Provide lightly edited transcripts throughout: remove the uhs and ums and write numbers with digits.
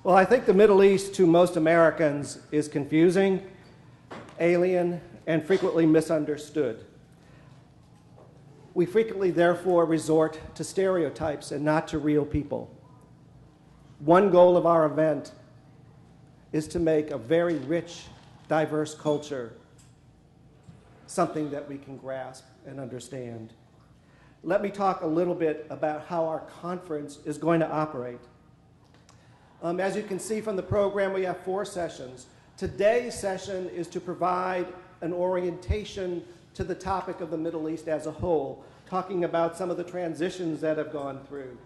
Well, I think the Middle East to most Americans is confusing, alien, and frequently misunderstood. We frequently, therefore, resort to stereotypes and not to real people. One goal of our event is to make a very rich, diverse culture something that we can grasp and understand. Let me talk a little bit about how our conference is going to operate. As you can see from the program, we have 4 sessions. Today's session is to provide an orientation to the topic of the Middle East as a whole, talking about some of the transitions that have gone through,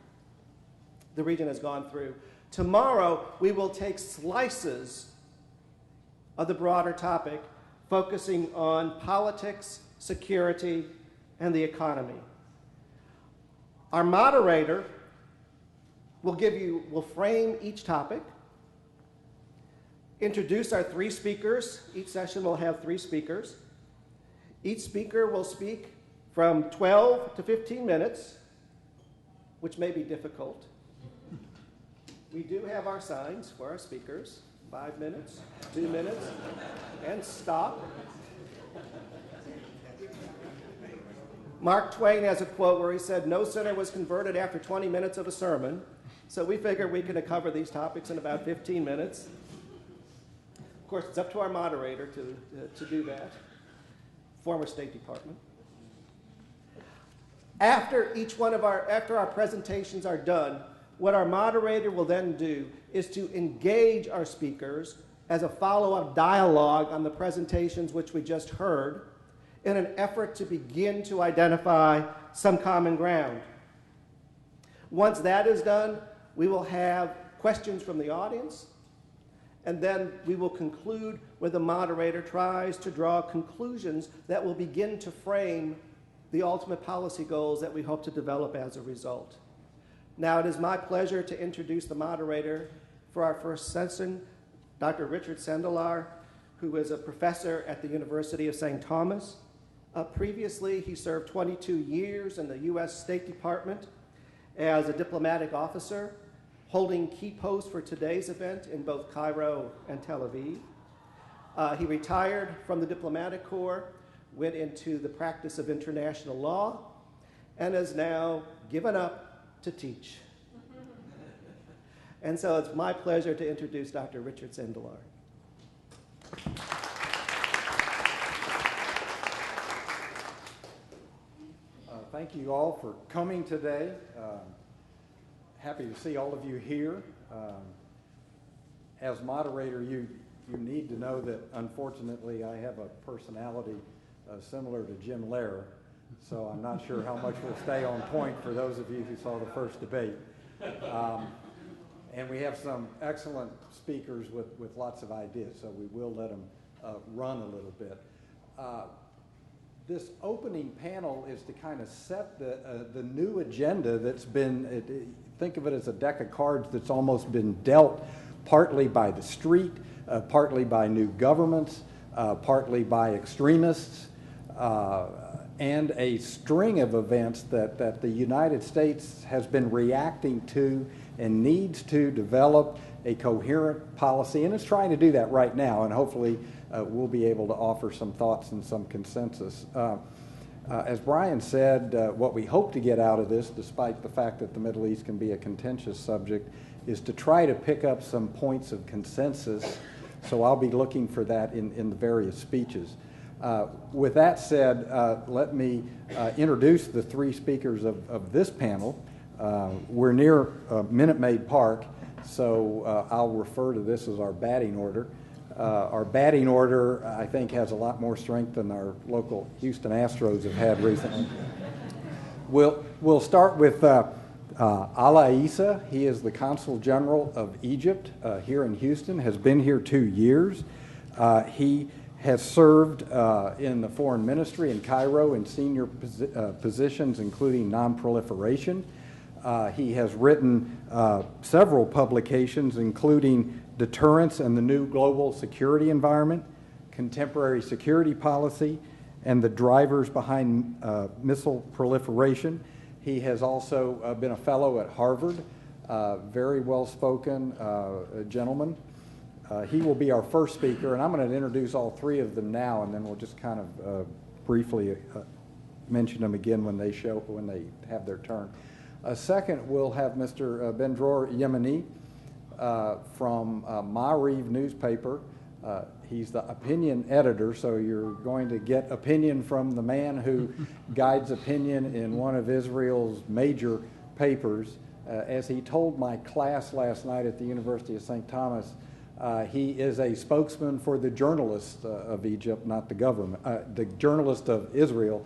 the region has gone through. Tomorrow, we will take slices of the broader topic, focusing on politics, security, and the economy. Our moderator will frame each topic, introduce our 3 speakers. Each session will have 3 speakers. Each speaker will speak from 12 to 15 minutes, which may be difficult. We do have our signs for our speakers: 5 minutes, 2 minutes, and stop. Mark Twain has a quote where he said, "No sinner was converted after 20 minutes of a sermon." So we figure we can cover these topics in about 15 minutes. Of course, it's up to our moderator to do that, former State Department. After our presentations are done, what our moderator will then do is to engage our speakers as a follow-up dialogue on the presentations which we just heard, in an effort to begin to identify some common ground. Once that is done, we will have questions from the audience, and then we will conclude where the moderator tries to draw conclusions that will begin to frame the ultimate policy goals that we hope to develop as a result. Now, it is my pleasure to introduce the moderator for our first session, Dr. Richard Sindelar, who is a professor at the University of St. Thomas. Previously, he served 22 years in the U.S. State Department as a diplomatic officer, holding key posts for today's event in both Cairo and Tel Aviv. He retired from the diplomatic corps, went into the practice of international law, and has now given up to teach. And so it's my pleasure to introduce Dr. Richard Sindelar. Thank you all for coming today. Happy to see all of you here. As moderator, you need to know that unfortunately I have a personality similar to Jim Lehrer, so I'm not sure how much will stay on point for those of you who saw the first debate. And we have some excellent speakers with lots of ideas, so we will let them run a little bit. This opening panel is to kind of set the new agenda that's been, think of it as a deck of cards that's almost been dealt partly by the street, partly by new governments, partly by extremists, and a string of events that the United States has been reacting to and needs to develop a coherent policy, and it's trying to do that right now, and hopefully we'll be able to offer some thoughts and some consensus. As Brian said, what we hope to get out of this, despite the fact that the Middle East can be a contentious subject, is to try to pick up some points of consensus. So I'll be looking for that in the various speeches. With that said, let me introduce the 3 speakers of this panel. We're near Minute Maid Park, so I'll refer to this as our batting order. Our batting order, I think, has a lot more strength than our local Houston Astros have had recently. We'll start with Alaa Issa. He is the Consul General of Egypt here in Houston, has been here 2 years. He has served in the foreign ministry in Cairo in senior positions, including non-proliferation. He has written several publications, including Deterrence and the New Global Security Environment, Contemporary Security Policy, and the Drivers Behind Missile Proliferation. He has also been a fellow at Harvard very well-spoken gentleman. He will be our first speaker, and I'm going to introduce all three of them now, and then we'll just kind of briefly mention them again when they have their turn. Second, we'll have Mr. BEN-DROR YEMINI from Maariv newspaper. He's the opinion editor, so you're going to get opinion from the man who guides opinion in one of Israel's major papers. As he told my class last night at the University of St. Thomas, he is a spokesman for the journalists of Egypt, not the government, the journalists of Israel,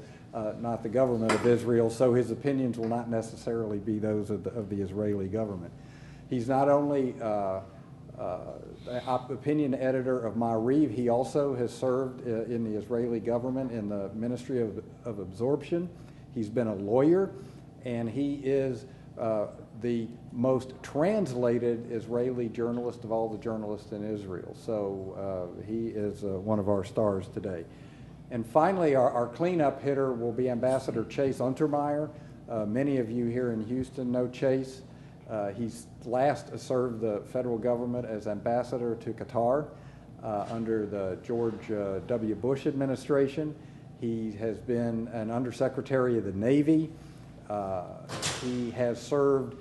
not the government of Israel, so his opinions will not necessarily be those of the Israeli government. He's not only opinion editor of Maariv, he also has served in the Israeli government in the Ministry of Absorption. He's been a lawyer, and he is the most translated Israeli journalist of all the journalists in Israel. So he is one of our stars today. And finally, our cleanup hitter will be Ambassador Chase Untermeyer. Many of you here in Houston know Chase. He's last served the federal government as ambassador to Qatar under the George W. Bush administration. He has been an undersecretary of the Navy. He has served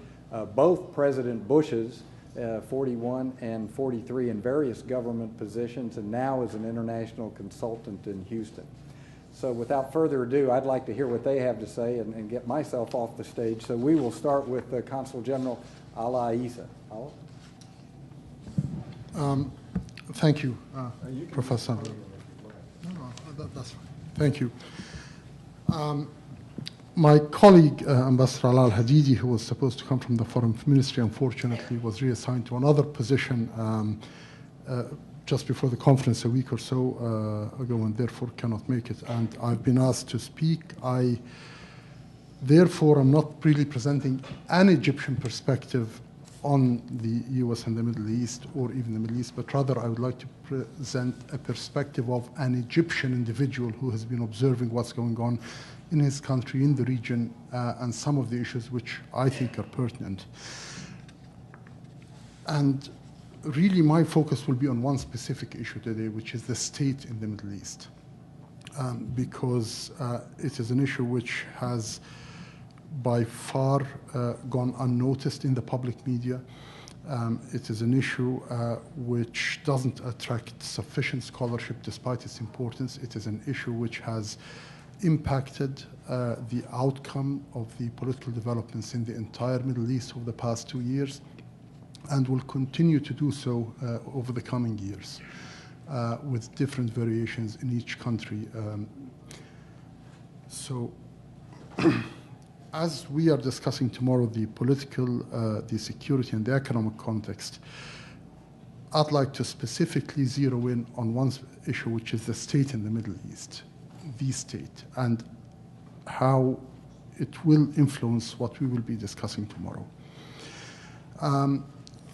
both President Bush's 41 and 43 in various government positions, and now is an international consultant in Houston. So without further ado, I'd like to hear what they have to say and get myself off the stage. So we will start with Consul General Alaa Issa. Thank you, Professor. That's fine. Thank you. My colleague, Ambassador Alaa Al-Hadidi, who was supposed to come from the Foreign Ministry, unfortunately was reassigned to another position just before the conference a week or so ago, and therefore cannot make it. And I've been asked to speak. Therefore, I'm not really presenting an Egyptian perspective on the U.S. and the Middle East, or even the Middle East, but rather I would like to present a perspective of an Egyptian individual who has been observing what's going on in his country, in the region, and some of the issues which I think are pertinent. And really my focus will be on one specific issue today, which is the state in the Middle East, because it is an issue which has by far gone unnoticed in the public media. It is an issue which doesn't attract sufficient scholarship despite its importance. It is an issue which has impacted the outcome of the political developments in the entire Middle East over the past 2 years, and will continue to do so over the coming years with different variations in each country. So as we are discussing tomorrow the political, the security, and the economic context, I'd like to specifically zero in on one issue, which is the state in the Middle East, the state, and how it will influence what we will be discussing tomorrow.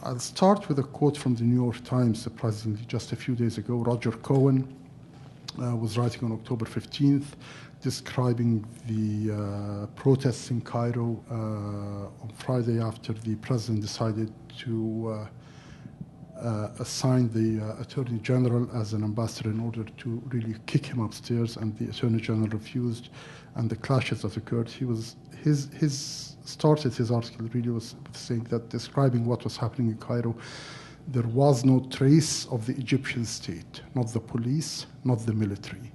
I'll start with a quote from the New York Times, surprisingly, just a few days ago. Roger Cohen was writing on October 15th, describing the protests in Cairo on Friday after the president decided to assign the Attorney General as an ambassador in order to really kick him upstairs, and the Attorney General refused, and the clashes that occurred. Started his article really was saying that, describing what was happening in Cairo, there was no trace of the Egyptian state, not the police, not the military.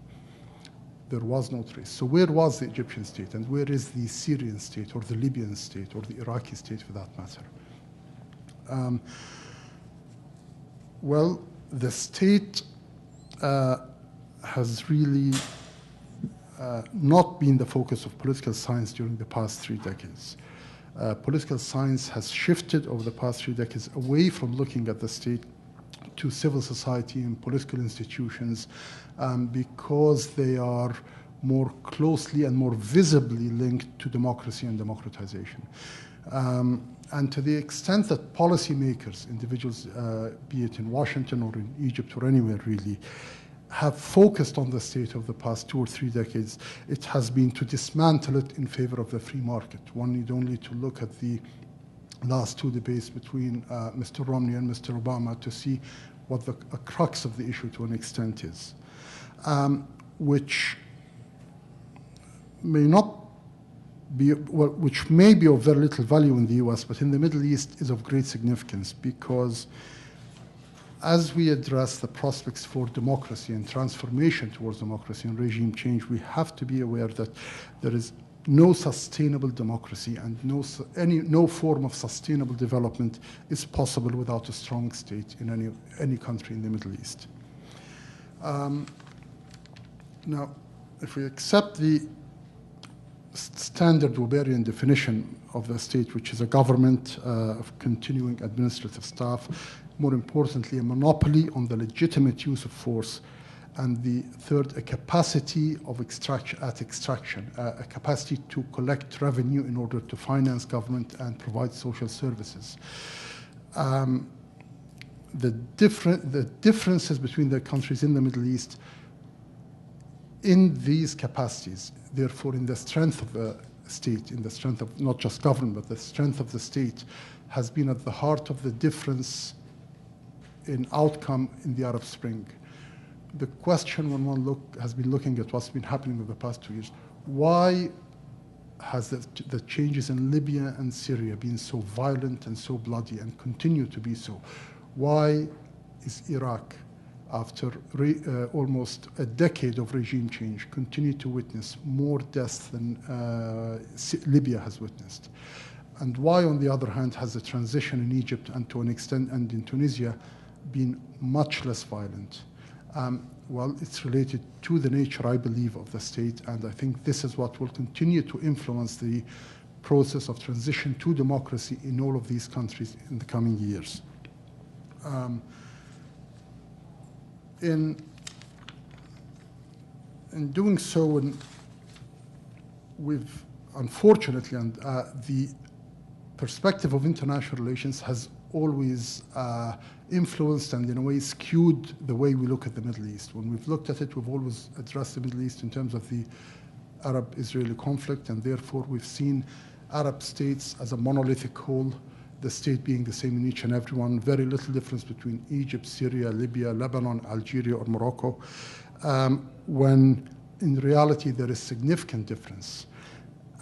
There was no trace. So where was the Egyptian state, and where is the Syrian state, or the Libyan state, or the Iraqi state for that matter? Well, the state has really not been the focus of political science during the past 3 decades. Political science has shifted over the past 3 decades away from looking at the state to civil society and political institutions because they are more closely and more visibly linked to democracy and democratization. And to the extent that policymakers, individuals, be it in Washington or in Egypt or anywhere really, have focused on the state of the past 2 or 3 decades, it has been to dismantle it in favor of the free market. One need only to look at the last two debates between Mr. Romney and Mr. Obama to see what the crux of the issue to an extent is, which may not be, well, which may be of very little value in the US, but in the Middle East is of great significance, because as we address the prospects for democracy and transformation towards democracy and regime change, we have to be aware that there is no sustainable democracy and no form of sustainable development is possible without a strong state in any country in the Middle East. Now, if we accept the standard Weberian definition of the state, which is a government of continuing administrative staff, more importantly, a monopoly on the legitimate use of force, and the third, a capacity of extraction, a capacity to collect revenue in order to finance government and provide social services. The differences between the countries in the Middle East in these capacities, therefore in the strength of the state, in the strength of not just government, but the strength of the state, has been at the heart of the difference in outcome in the Arab Spring. The question when one has been looking at what's been happening over the past 2 years, why has the changes in Libya and Syria been so violent and so bloody and continue to be so? Why is Iraq, after almost a decade of regime change, continue to witness more deaths than Libya has witnessed? And why, on the other hand, has the transition in Egypt and to an extent and in Tunisia been much less violent? Well, it's related to the nature, I believe, of the state, and I think this is what will continue to influence the process of transition to democracy in all of these countries in the coming years. In doing so, we've unfortunately, and the perspective of international relations has always influenced and in a way skewed the way we look at the Middle East. When we've looked at it, we've always addressed the Middle East in terms of the Arab-Israeli conflict, and therefore we've seen Arab states as a monolithic whole, the state being the same in each and every one, very little difference between Egypt, Syria, Libya, Lebanon, Algeria, or Morocco, when in reality there is significant difference.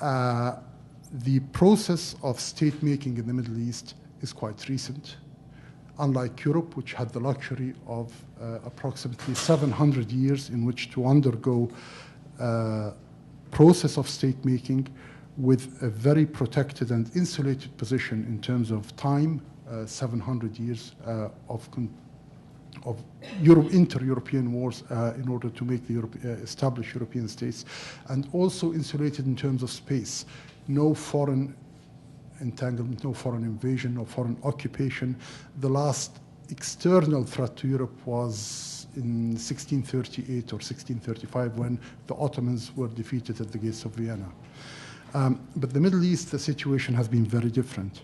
The process of state-making in the Middle East is quite recent. Unlike Europe, which had the luxury of approximately 700 years in which to undergo a process of state-making with a very protected and insulated position in terms of time, 700 years of inter-European wars in order to make the establish European states, and also insulated in terms of space. No foreign entanglement, no foreign invasion, no foreign occupation. The last external threat to Europe was in 1638 or 1635 when the Ottomans were defeated at the gates of Vienna. But the Middle East, the situation has been very different.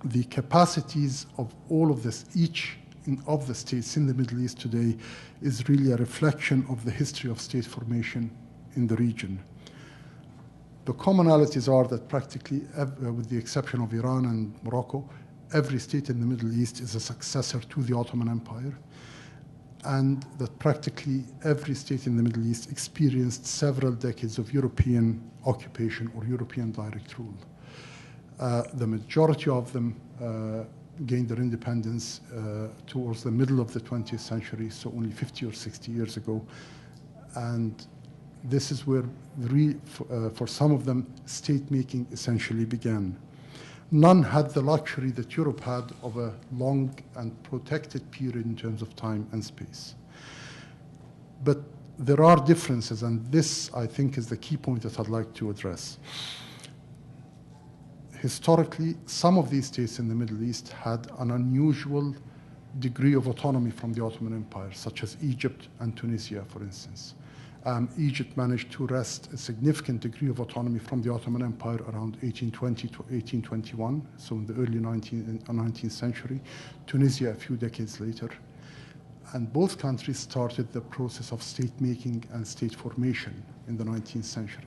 The capacities of all of this, each of the states in the Middle East today, is really a reflection of the history of state formation in the region. The commonalities are that practically, with the exception of Iran and Morocco, every state in the Middle East is a successor to the Ottoman Empire, and that practically every state in the Middle East experienced several decades of European occupation or European direct rule. The majority of them gained their independence towards the middle of the 20th century, so only 50 or 60 years ago, and this is where, for some of them, state-making essentially began. None had the luxury that Europe had of a long and protected period in terms of time and space. But there are differences, and this, I think, is the key point that I'd like to address. Historically, some of these states in the Middle East had an unusual degree of autonomy from the Ottoman Empire, such as Egypt and Tunisia, for instance. Egypt managed to wrest a significant degree of autonomy from the Ottoman Empire around 1820 to 1821, so in the early 19th century. Tunisia a few decades later. And both countries started the process of state-making and state formation in the 19th century.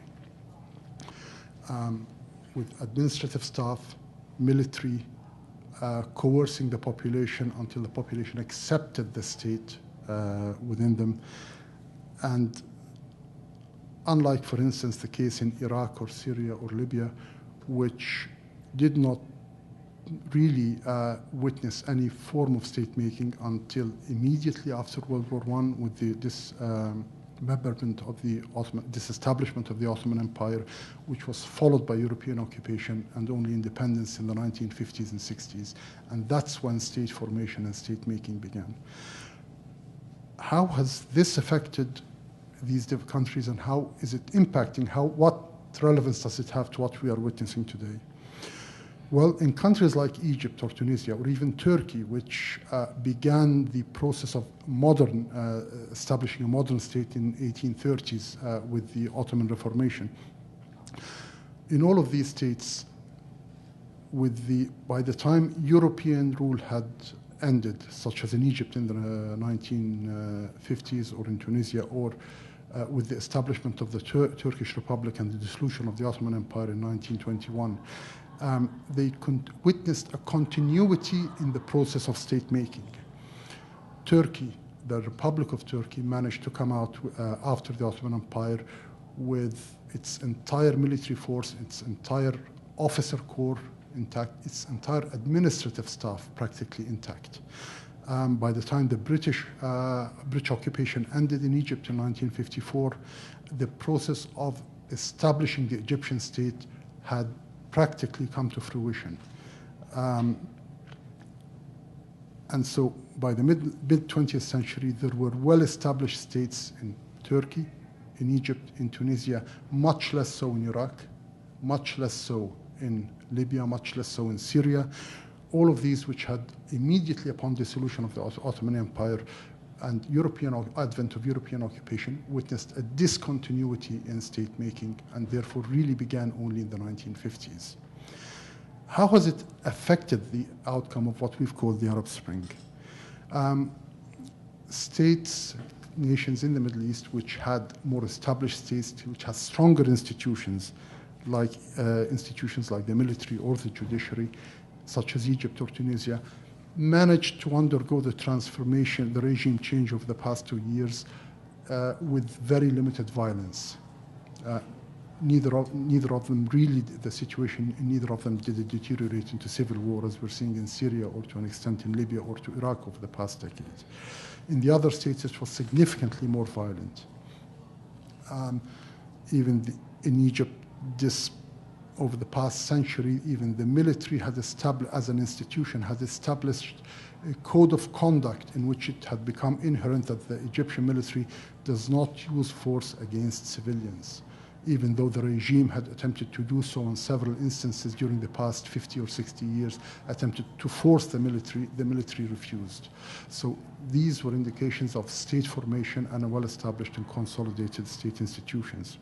With administrative staff, military coercing the population until the population accepted the state within them. And unlike, for instance, the case in Iraq or Syria or Libya, which did not really witness any form of state-making until immediately after World War I with the dismemberment of the disestablishment of the Ottoman Empire, which was followed by European occupation and only independence in the 1950s and 60s. And that's when state formation and state-making began. How has this affected these countries, and how is it impacting? What relevance does it have to what we are witnessing today? Well, in countries like Egypt or Tunisia or even Turkey, which began the process of establishing a modern state in 1830s with the Ottoman Reformation, in all of these states, by the time European rule had ended, such as in Egypt in the 1950s or in Tunisia, or with the establishment of the Turkish Republic and the dissolution of the Ottoman Empire in 1921, they witnessed a continuity in the process of state-making. Turkey, the Republic of Turkey, managed to come out after the Ottoman Empire with its entire military force, its entire officer corps intact, its entire administrative staff practically intact. By the time the British occupation ended in Egypt in 1954, the process of establishing the Egyptian state had practically come to fruition. And so by the mid-20th century, there were well-established states in Turkey, in Egypt, in Tunisia, much less so in Iraq, much less so in Libya, much less so in Syria. All of these which had immediately upon dissolution of the Ottoman Empire and advent of European occupation witnessed a discontinuity in state-making and therefore really began only in the 1950s. How has it affected the outcome of what we've called the Arab Spring? States, nations in the Middle East which had more established states, which had stronger institutions like the military or the judiciary, such as Egypt or Tunisia, managed to undergo the transformation, the regime change over the past 2 years with very limited violence. Neither of them really, the situation in neither of them did it deteriorate into civil war as we're seeing in Syria or to an extent in Libya or to Iraq over the past decades. In the other states, it was significantly more violent. In Egypt, over the past century, even the military had established, as an institution, had established a code of conduct in which it had become inherent that the Egyptian military does not use force against civilians, even though the regime had attempted to do so on several instances during the past 50 or 60 years, attempted to force the military refused. So these were indications of state formation and a well-established and consolidated state institutions.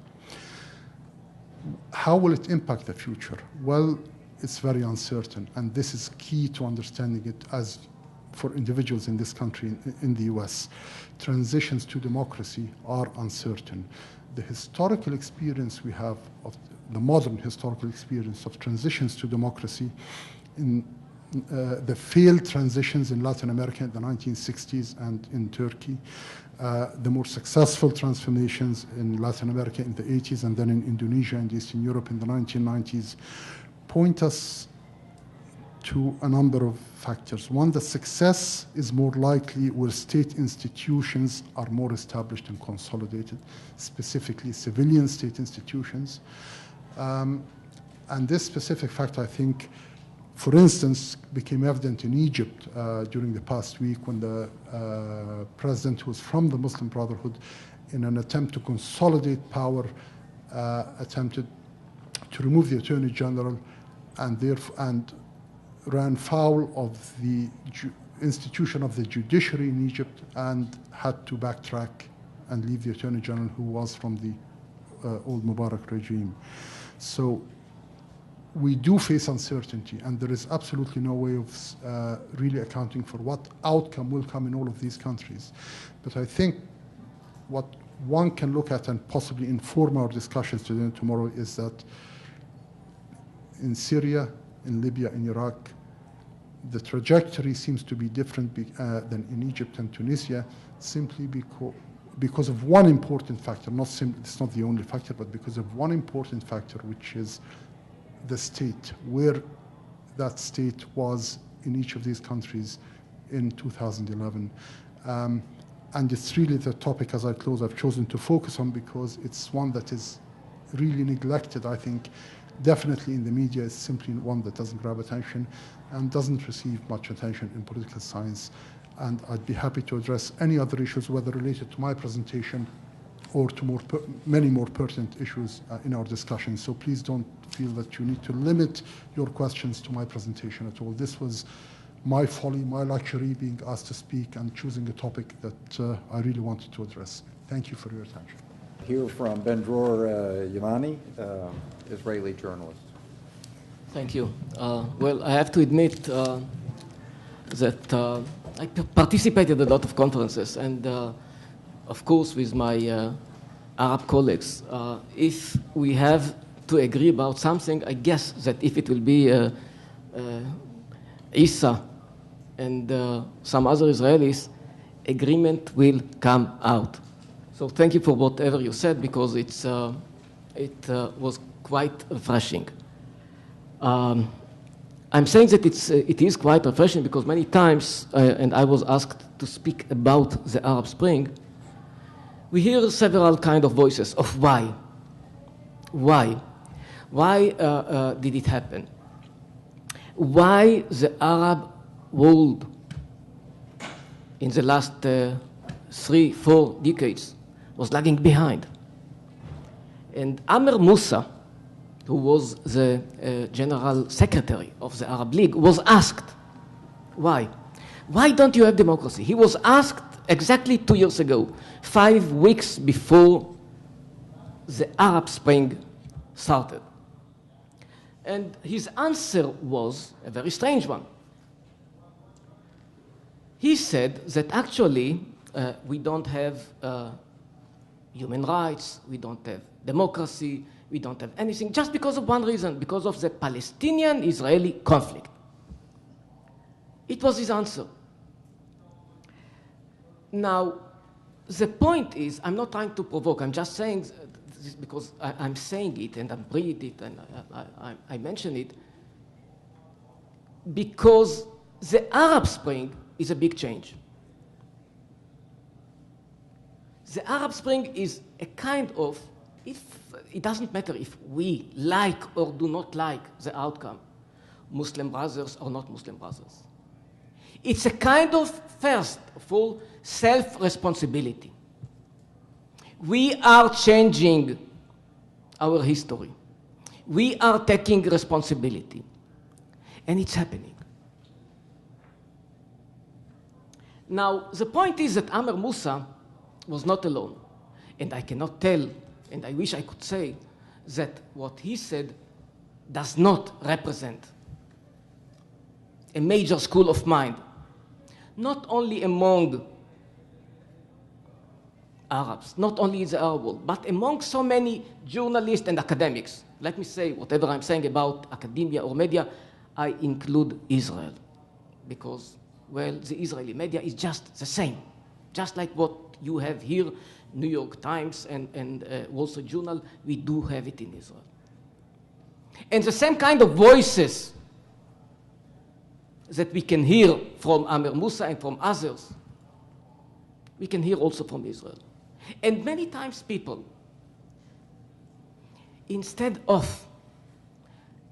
How will it impact the future? Well, it's very uncertain, and this is key to understanding it as for individuals in this country, in the US. Transitions to democracy are uncertain. The historical experience we have of the modern historical experience of transitions to democracy in the failed transitions in Latin America in the 1960s and in Turkey, the more successful transformations in Latin America in the 80s and then in Indonesia and Eastern Europe in the 1990s point us to a number of factors. One, that success is more likely where state institutions are more established and consolidated, specifically civilian state institutions. And this specific fact, I think, for instance, became evident in Egypt during the past week when the president, who was from the Muslim Brotherhood, in an attempt to consolidate power, attempted to remove the Attorney General and ran foul of the institution of the judiciary in Egypt and had to backtrack and leave the Attorney General, who was from the old Mubarak regime. So we do face uncertainty, and there is absolutely no way of really accounting for what outcome will come in all of these countries. But I think what one can look at and possibly inform our discussions today and tomorrow is that in Syria, in Libya, in Iraq. The trajectory seems to be different than in Egypt and Tunisia, simply because of one important factor. It's not the only factor, but because of one important factor, which is the state, where that state was in each of these countries in 2011. And it's really the topic, as I close, I've chosen to focus on because it's one that is really neglected, I think. Definitely in the media, it's simply one that doesn't grab attention and doesn't receive much attention in political science. And I'd be happy to address any other issues, whether related to my presentation or to many more pertinent issues in our discussion. So please don't feel that you need to limit your questions to my presentation at all. This was my folly, my luxury, being asked to speak and choosing a topic that I really wanted to address. Thank you for your attention. Hear from BEN-DROR YEMINI, Israeli journalist. Thank you. Well, I have to admit that I participated in a lot of conferences, and of course with my Arab colleagues, if we have to agree about something, I guess that if it will be Issa and some other Israelis, agreement will come out. So thank you for whatever you said, because it was quite refreshing. I'm saying that it is quite refreshing because many times, and I was asked to speak about the Arab Spring, we hear several kind of voices of why. Why? Why did it happen? Why the Arab world in the last 3-4 decades was lagging behind? And Amr Moussa, who was the General Secretary of the Arab League, was asked, why? Why don't you have democracy? He was asked exactly 2 years ago, 5 weeks before the Arab Spring started. And his answer was a very strange one. He said that actually we don't have human rights, we don't have democracy, we don't have anything, just because of one reason, because of the Palestinian-Israeli conflict. It was his answer. Now, the point is, I'm not trying to provoke, I'm just saying this because I'm saying it and I breathe it and I mention it, because the Arab Spring is a big change. The Arab Spring is a kind of, it doesn't matter if we like or do not like the outcome, Muslim brothers or not Muslim brothers. It's a kind of, first of all, self-responsibility. We are changing our history. We are taking responsibility. And it's happening. Now, the point is that Amr Moussa was not alone. And I cannot tell, and I wish I could say, that what he said does not represent a major school of mind, not only among Arabs, not only in the Arab world, but among so many journalists and academics. Let me say, whatever I'm saying about academia or media, I include Israel. Because, well, the Israeli media is just the same. Just like what you have here, New York Times and Wall Street Journal, we do have it in Israel. And the same kind of voices that we can hear from Amr Moussa and from others, we can hear also from Israel. And many times people, instead of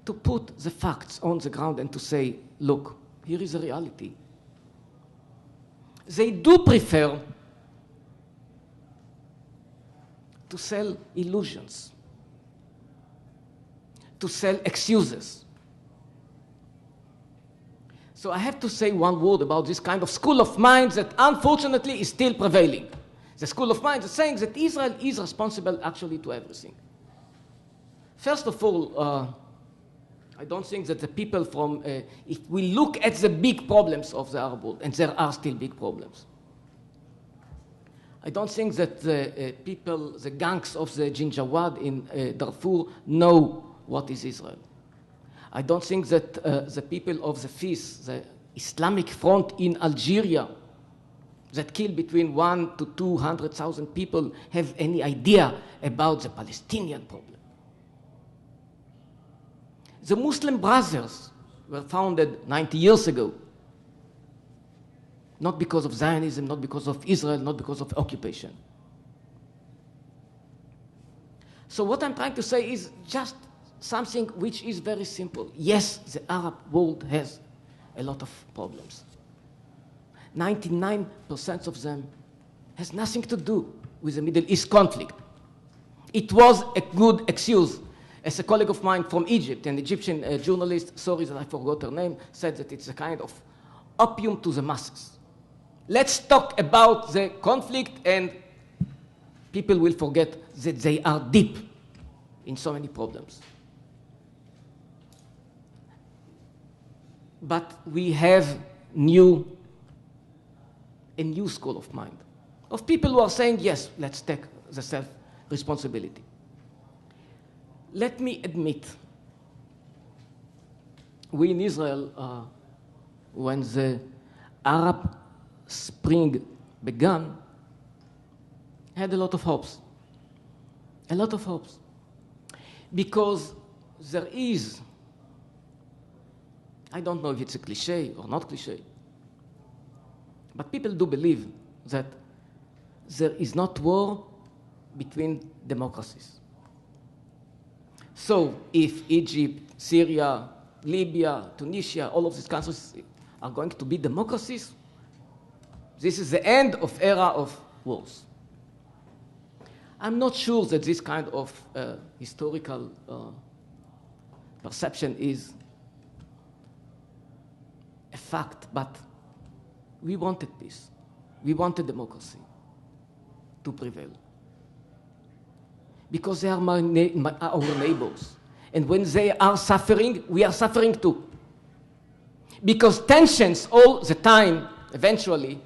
to put the facts on the ground and to say, look, here is the reality, they do prefer to sell illusions, to sell excuses. So I have to say one word about this kind of school of mind that unfortunately is still prevailing. The school of mind is saying that Israel is responsible actually to everything. First of all, I don't think that the people from, if we look at the big problems of the Arab world, and there are still big problems, I don't think that the people, the gangs of the Jinjawad in Darfur know what is Israel. I don't think that the people of the FIS, the Islamic Front in Algeria, that kill between 1 to 200,000 people, have any idea about the Palestinian problem. The Muslim Brothers were founded 90 years ago, not because of Zionism, not because of Israel, not because of occupation. So what I'm trying to say is just something which is very simple. Yes, the Arab world has a lot of problems. 99% of them has nothing to do with the Middle East conflict. It was a good excuse. As a colleague of mine from Egypt, an Egyptian journalist, sorry that I forgot her name, said that it's a kind of opium to the masses. Let's talk about the conflict and people will forget that they are deep in so many problems. But we have a new school of mind, of people who are saying, yes, let's take the self-responsibility. Let me admit, we in Israel, when the Arab Spring began, had a lot of hopes. A lot of hopes. Because there is, I don't know if it's a cliche or not cliche, but people do believe that there is not war between democracies. So if Egypt, Syria, Libya, Tunisia, all of these countries are going to be democracies, this is the end of era of wars. I'm not sure that this kind of historical perception is a fact, but we wanted peace. We wanted democracy to prevail. Because they are our neighbors. And when they are suffering, we are suffering too. Because tensions all the time, eventually,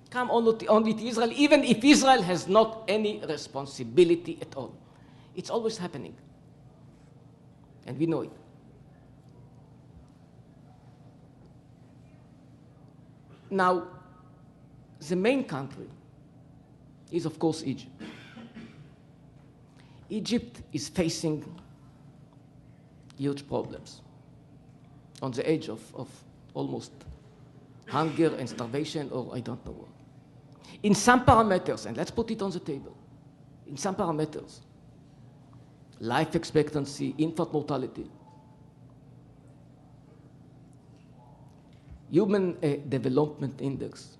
come only to Israel, even if Israel has not any responsibility at all. It's always happening. And we know it. Now, the main country is, of course, Egypt. Egypt is facing huge problems on the edge of almost hunger and starvation, or I don't know what. In some parameters, and let's put it on the table, in some parameters, life expectancy, infant mortality, human development index,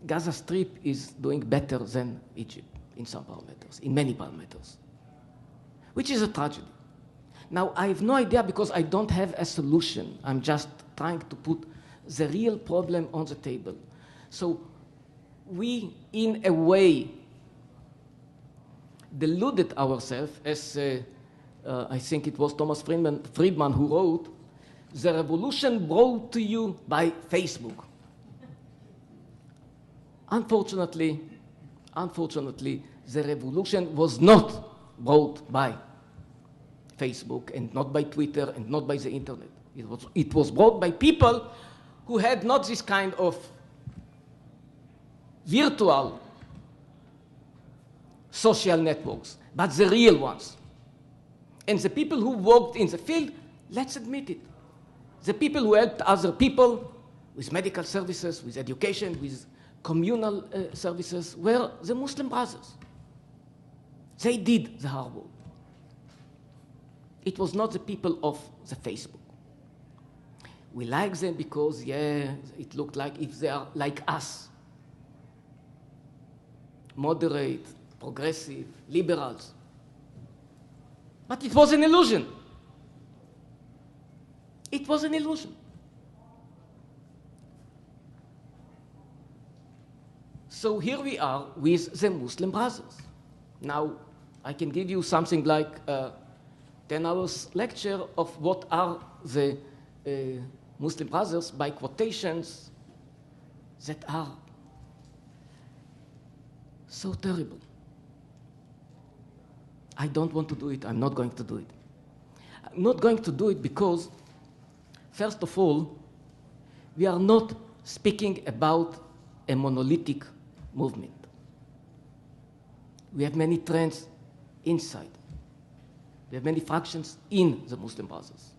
Gaza Strip is doing better than Egypt in some parameters, in many parameters, which is a tragedy. Now, I have no idea because I don't have a solution. I'm just trying to put the real problem on the table. So we, in a way, deluded ourselves, as I think it was Thomas Friedman who wrote, the revolution brought to you by Facebook. Unfortunately, the revolution was not brought by Facebook and not by Twitter and not by the internet. It was brought by people who had not this kind of virtual social networks, but the real ones. And the people who worked in the field, let's admit it, the people who helped other people with medical services, with education, with communal services, were the Muslim Brothers. They did the hard work. It was not the people of the Facebook. We like them because, yeah, it looked like if they are like us, moderate, progressive, liberals. But it was an illusion. It was an illusion. So here we are with the Muslim Brothers. Now, I can give you something like 10 hours lecture of what are the Muslim Brothers by quotations that are so terrible. I don't want to do it. I'm not going to do it. I'm not going to do it because, first of all, we are not speaking about a monolithic movement. We have many trends inside. We have many fractions in the Muslim Brothers.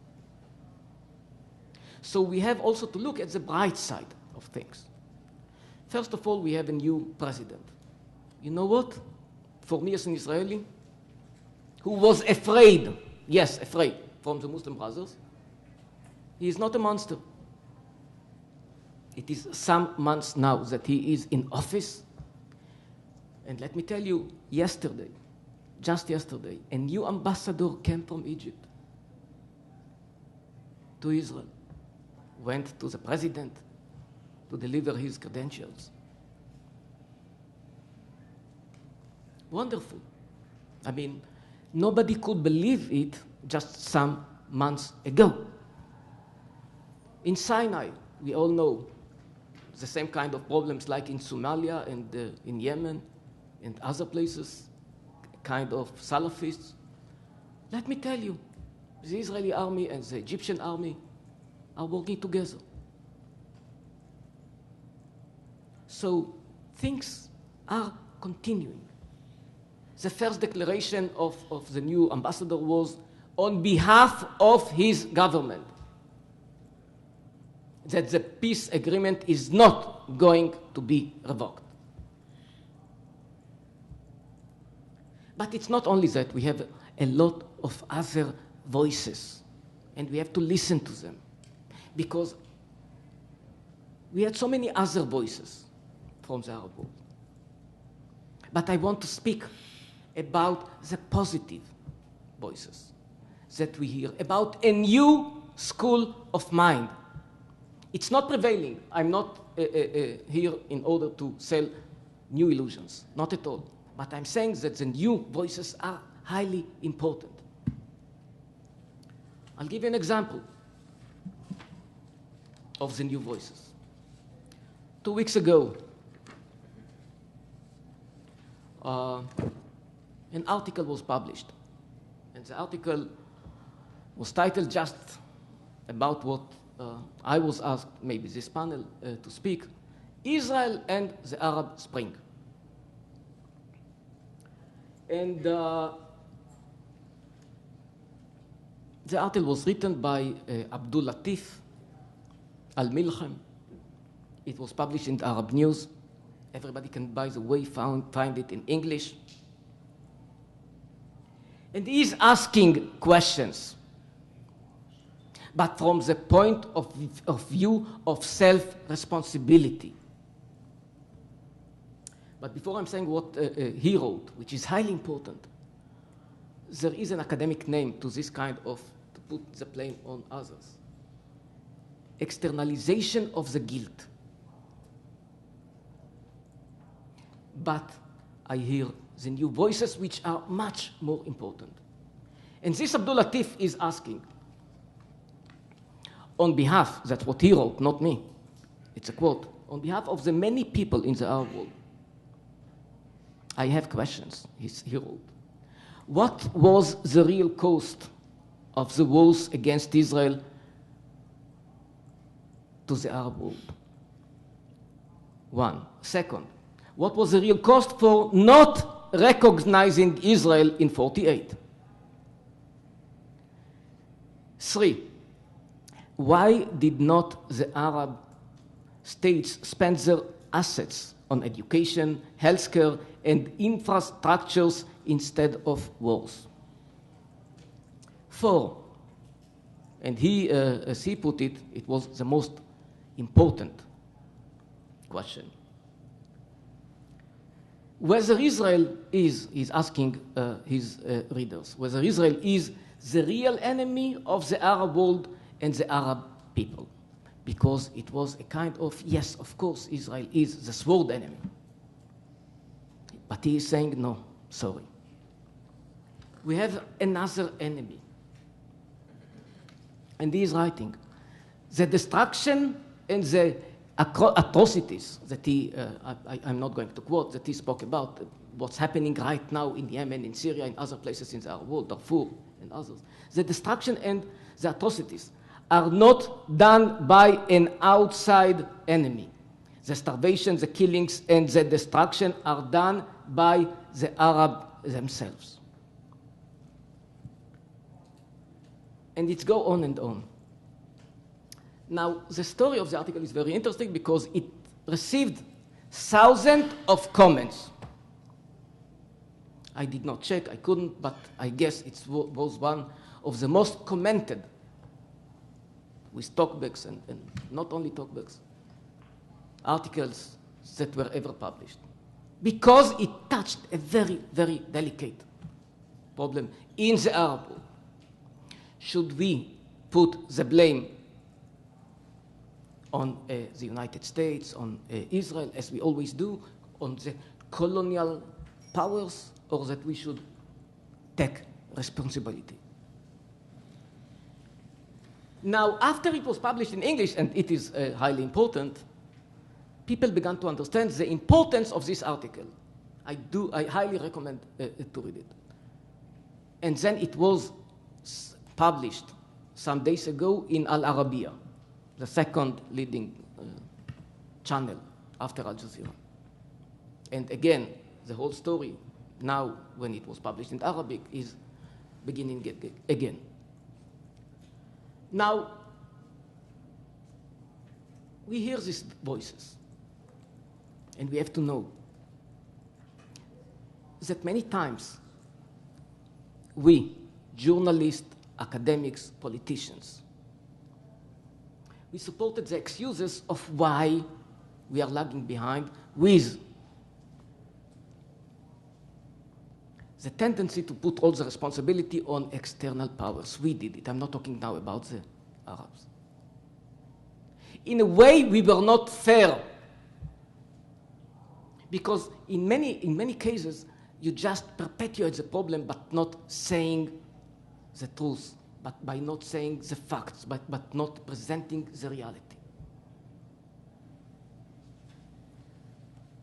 So we have also to look at the bright side of things. First of all, we have a new president. You know what? For me as an Israeli, who was afraid, yes, afraid, from the Muslim Brothers, he is not a monster. It is some months now that he is in office. And let me tell you, yesterday, just yesterday, a new ambassador came from Egypt to Israel, went to the president to deliver his credentials. Wonderful. I mean, nobody could believe it just some months ago. In Sinai, we all know the same kind of problems like in Somalia and in Yemen and other places, kind of Salafists. Let me tell you, the Israeli army and the Egyptian army are working together. So things are continuing. The first declaration of the new ambassador was on behalf of his government, that the peace agreement is not going to be revoked. But it's not only that. We have a lot of other voices, and we have to listen to them, because we had so many other voices from the Arab world. But I want to speak about the positive voices that we hear, about a new school of mind. It's not prevailing. I'm not here in order to sell new illusions, not at all. But I'm saying that the new voices are highly important. I'll give you an example of the new voices. 2 weeks ago, an article was published, and the article was titled just about what I was asked, maybe this panel, to speak, Israel and the Arab Spring. And the article was written by Abdul Latif Al-Milham. It was published in Arab News. Everybody can, by the way, find it in English. And he is asking questions, but from the point of view of self-responsibility. But before I'm saying what he wrote, which is highly important, there is an academic name to this kind of, to put the blame on others. Externalization of the guilt. But I hear the new voices which are much more important. And this Abdul Latif is asking, on behalf, that's what he wrote, not me, it's a quote, on behalf of the many people in the Arab world, I have questions, he wrote. What was the real cost of the wars against Israel to the Arab world? One. Second, what was the real cost for not recognizing Israel in 1948? 3. Why did not the Arab states spend their assets on education, healthcare, and infrastructures instead of wars? 4. And he, as he put it, it was the most important question. Whether Israel is, he's asking his readers, whether Israel is the real enemy of the Arab world and the Arab people. Because it was a kind of, yes, of course, Israel is the sword enemy. But he is saying, no, sorry. We have another enemy. And he is writing, the destruction and the atrocities that he, I'm not going to quote, that he spoke about, what's happening right now in Yemen, in Syria, in other places in the Arab world, Darfur, and others, the destruction and the atrocities are not done by an outside enemy. The starvation, the killings, and the destruction are done by the Arab themselves. And it's go on and on. Now, the story of the article is very interesting because it received thousands of comments. I did not check, I couldn't, but I guess it was one of the most commented with talkbacks and not only talkbacks, articles that were ever published. Because it touched a very, very delicate problem in the Arab world. Should we put the blame on the United States, on Israel, as we always do, on the colonial powers, or that we should take responsibility? Now, after it was published in English, and it is highly important, people began to understand the importance of this article. I highly recommend to read it. And then it was published some days ago in Al Arabiya, the second leading channel after Al Jazeera. And again, the whole story now, when it was published in Arabic, is beginning again. Now, we hear these voices, and we have to know that many times we, journalists, academics, politicians, we supported the excuses of why we are lagging behind with the tendency to put all the responsibility on external powers. We did it. I'm not talking now about the Arabs. In a way, we were not fair, because in many cases, you just perpetuate the problem but not saying the truth, but by not saying the facts, but not presenting the reality.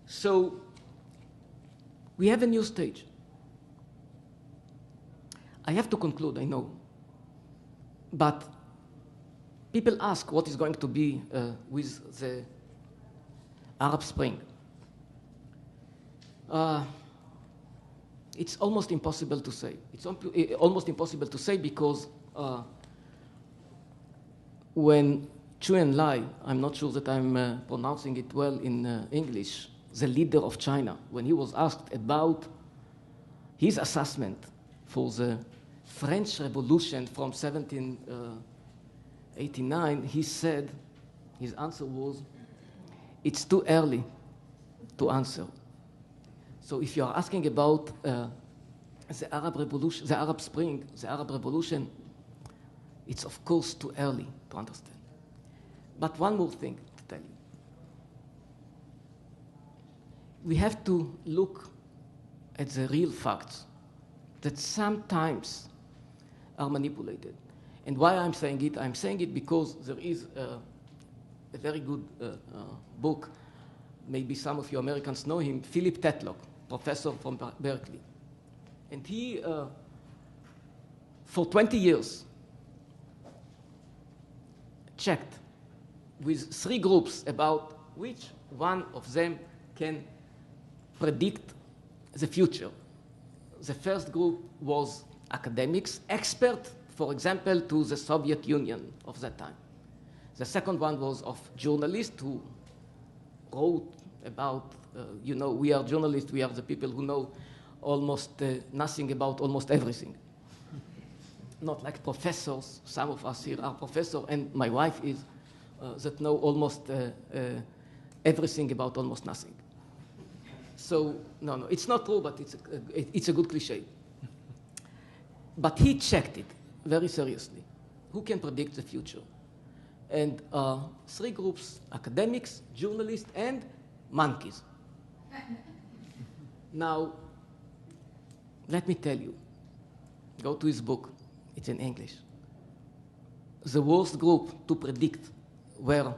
So we have a new stage. I have to conclude, I know, but people ask what is going to be with the Arab Spring. It's almost impossible to say. It's almost impossible to say because when Chu Enlai, I'm not sure that I'm pronouncing it well in English, the leader of China, when he was asked about his assessment for the French Revolution from 1789, he said, his answer was, it's too early to answer. So if you are asking about the Arab Revolution, the Arab Spring, the Arab Revolution, it's of course too early to understand. But one more thing to tell you. We have to look at the real facts that sometimes are manipulated. And why I'm saying it? I'm saying it because there is a very good book, maybe some of you Americans know him, Philip Tetlock, professor from Berkeley. And he, for 20 years, checked with 3 groups about which one of them can predict the future. The first group was academics, expert, for example, to the Soviet Union of that time. The second one was of journalists who wrote about, we are journalists, we are the people who know almost nothing about almost everything. Not like professors, some of us here are professors, and my wife is, that know almost everything about almost nothing. So, no, it's not true, but it's a good cliche. But he checked it very seriously. Who can predict the future? And 3 groups, academics, journalists, and monkeys. Now, let me tell you, go to his book, it's in English. The worst group to predict were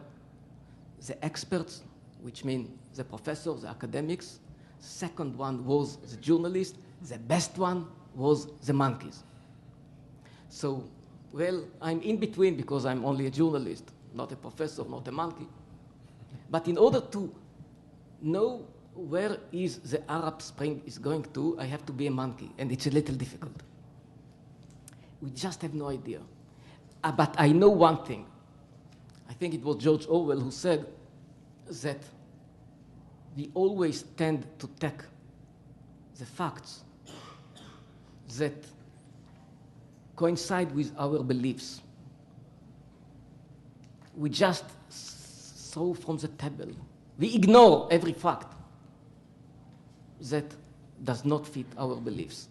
the experts, which mean the professors, the academics. Second one was the journalists. The best one was the monkeys. So, well, I'm in between because I'm only a journalist, not a professor, not a monkey. But in order to know where is the Arab Spring is going to, I have to be a monkey, and it's a little difficult. We just have no idea. But I know one thing. I think it was George Orwell who said that we always tend to take the facts that coincide with our beliefs. We just throw from the table. We ignore every fact that does not fit our beliefs.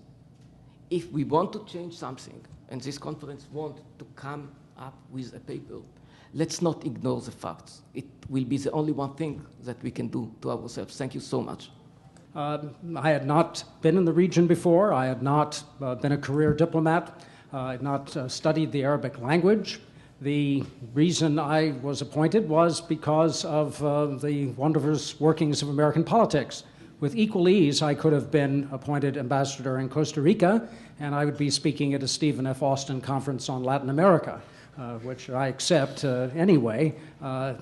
If we want to change something, and this conference wants to come up with a paper, let's not ignore the facts. It will be the only one thing that we can do to ourselves. Thank you so much. I had not been in the region before. I had not been a career diplomat. I had not studied the Arabic language. The reason I was appointed was because of the wondrous workings of American politics. With equal ease, I could have been appointed ambassador in Costa Rica, and I would be speaking at a Stephen F. Austin conference on Latin America, which I accept anyway,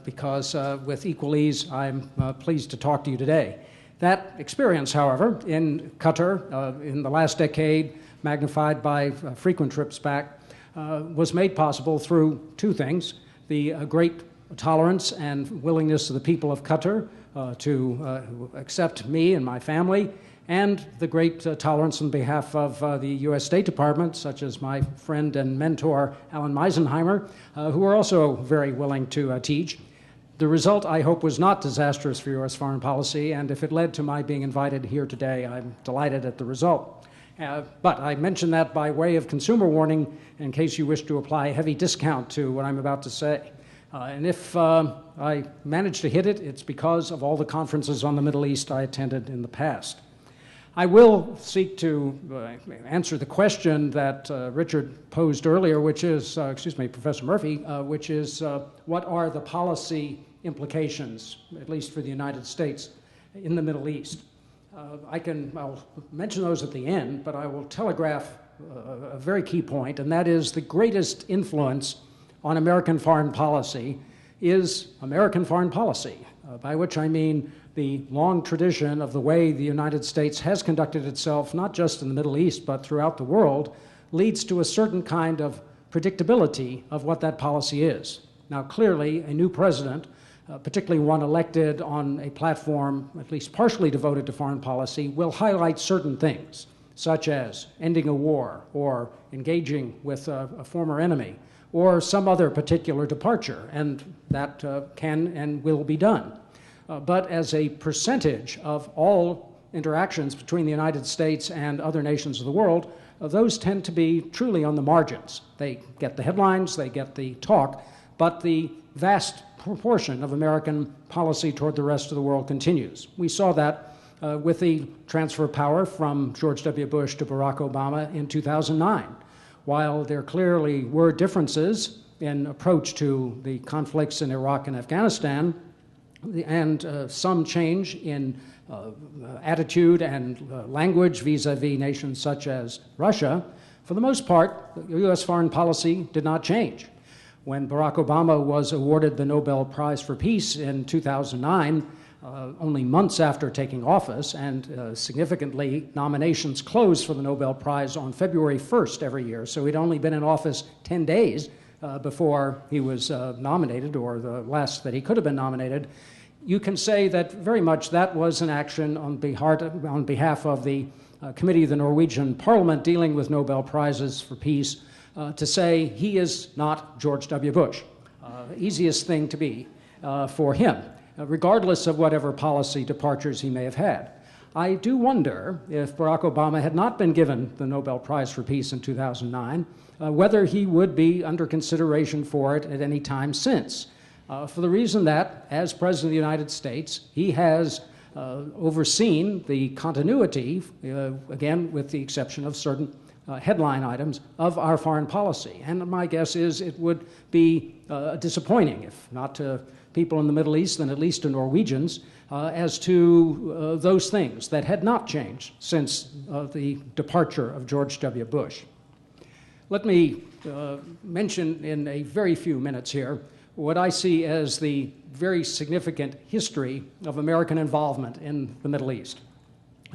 because with equal ease, I'm pleased to talk to you today. That experience, however, in Qatar in the last decade, magnified by frequent trips back, was made possible through two things: the great tolerance and willingness of the people of Qatar to accept me and my family, and the great tolerance on behalf of the U.S. State Department, such as my friend and mentor, Alan Meisenheimer, who are also very willing to teach. The result, I hope, was not disastrous for U.S. foreign policy, and if it led to my being invited here today, I'm delighted at the result. But I mention that by way of consumer warning in case you wish to apply a heavy discount to what I'm about to say. And if I manage to hit it, it's because of all the conferences on the Middle East I attended in the past. I will seek to answer the question that Richard posed earlier, which is, Professor Murphy, which is what are the policy implications, at least for the United States, in the Middle East? I'll mention those at the end, but I will telegraph a very key point, and that is the greatest influence on American foreign policy is American foreign policy, by which I mean the long tradition of the way the United States has conducted itself, not just in the Middle East, but throughout the world, leads to a certain kind of predictability of what that policy is. Now, clearly, a new president, particularly one elected on a platform at least partially devoted to foreign policy, will highlight certain things, such as ending a war or engaging with a former enemy, or some other particular departure, and that can and will be done. But as a percentage of all interactions between the United States and other nations of the world, those tend to be truly on the margins. They get the headlines, they get the talk, but the vast proportion of American policy toward the rest of the world continues. We saw that with the transfer of power from George W. Bush to Barack Obama in 2009. While there clearly were differences in approach to the conflicts in Iraq and Afghanistan, and some change in attitude and language vis-a-vis nations such as Russia, for the most part, U.S. foreign policy did not change. When Barack Obama was awarded the Nobel Prize for Peace in 2009, only months after taking office, and significantly, nominations closed for the Nobel Prize on February 1st every year, so he'd only been in office 10 days before he was nominated, or the last that he could have been nominated. You can say that very much that was an action on behalf of the Committee of the Norwegian Parliament dealing with Nobel Prizes for Peace, to say he is not George W. Bush. Easiest thing to be for him, regardless of whatever policy departures he may have had. I do wonder if Barack Obama had not been given the Nobel Prize for Peace in 2009, whether he would be under consideration for it at any time since. For the reason that, as President of the United States, he has overseen the continuity, again, with the exception of certain headline items, of our foreign policy. And my guess is it would be disappointing, if not to people in the Middle East, then at least to Norwegians, as to those things that had not changed since the departure of George W. Bush. Let me mention in a very few minutes here what I see as the very significant history of American involvement in the Middle East.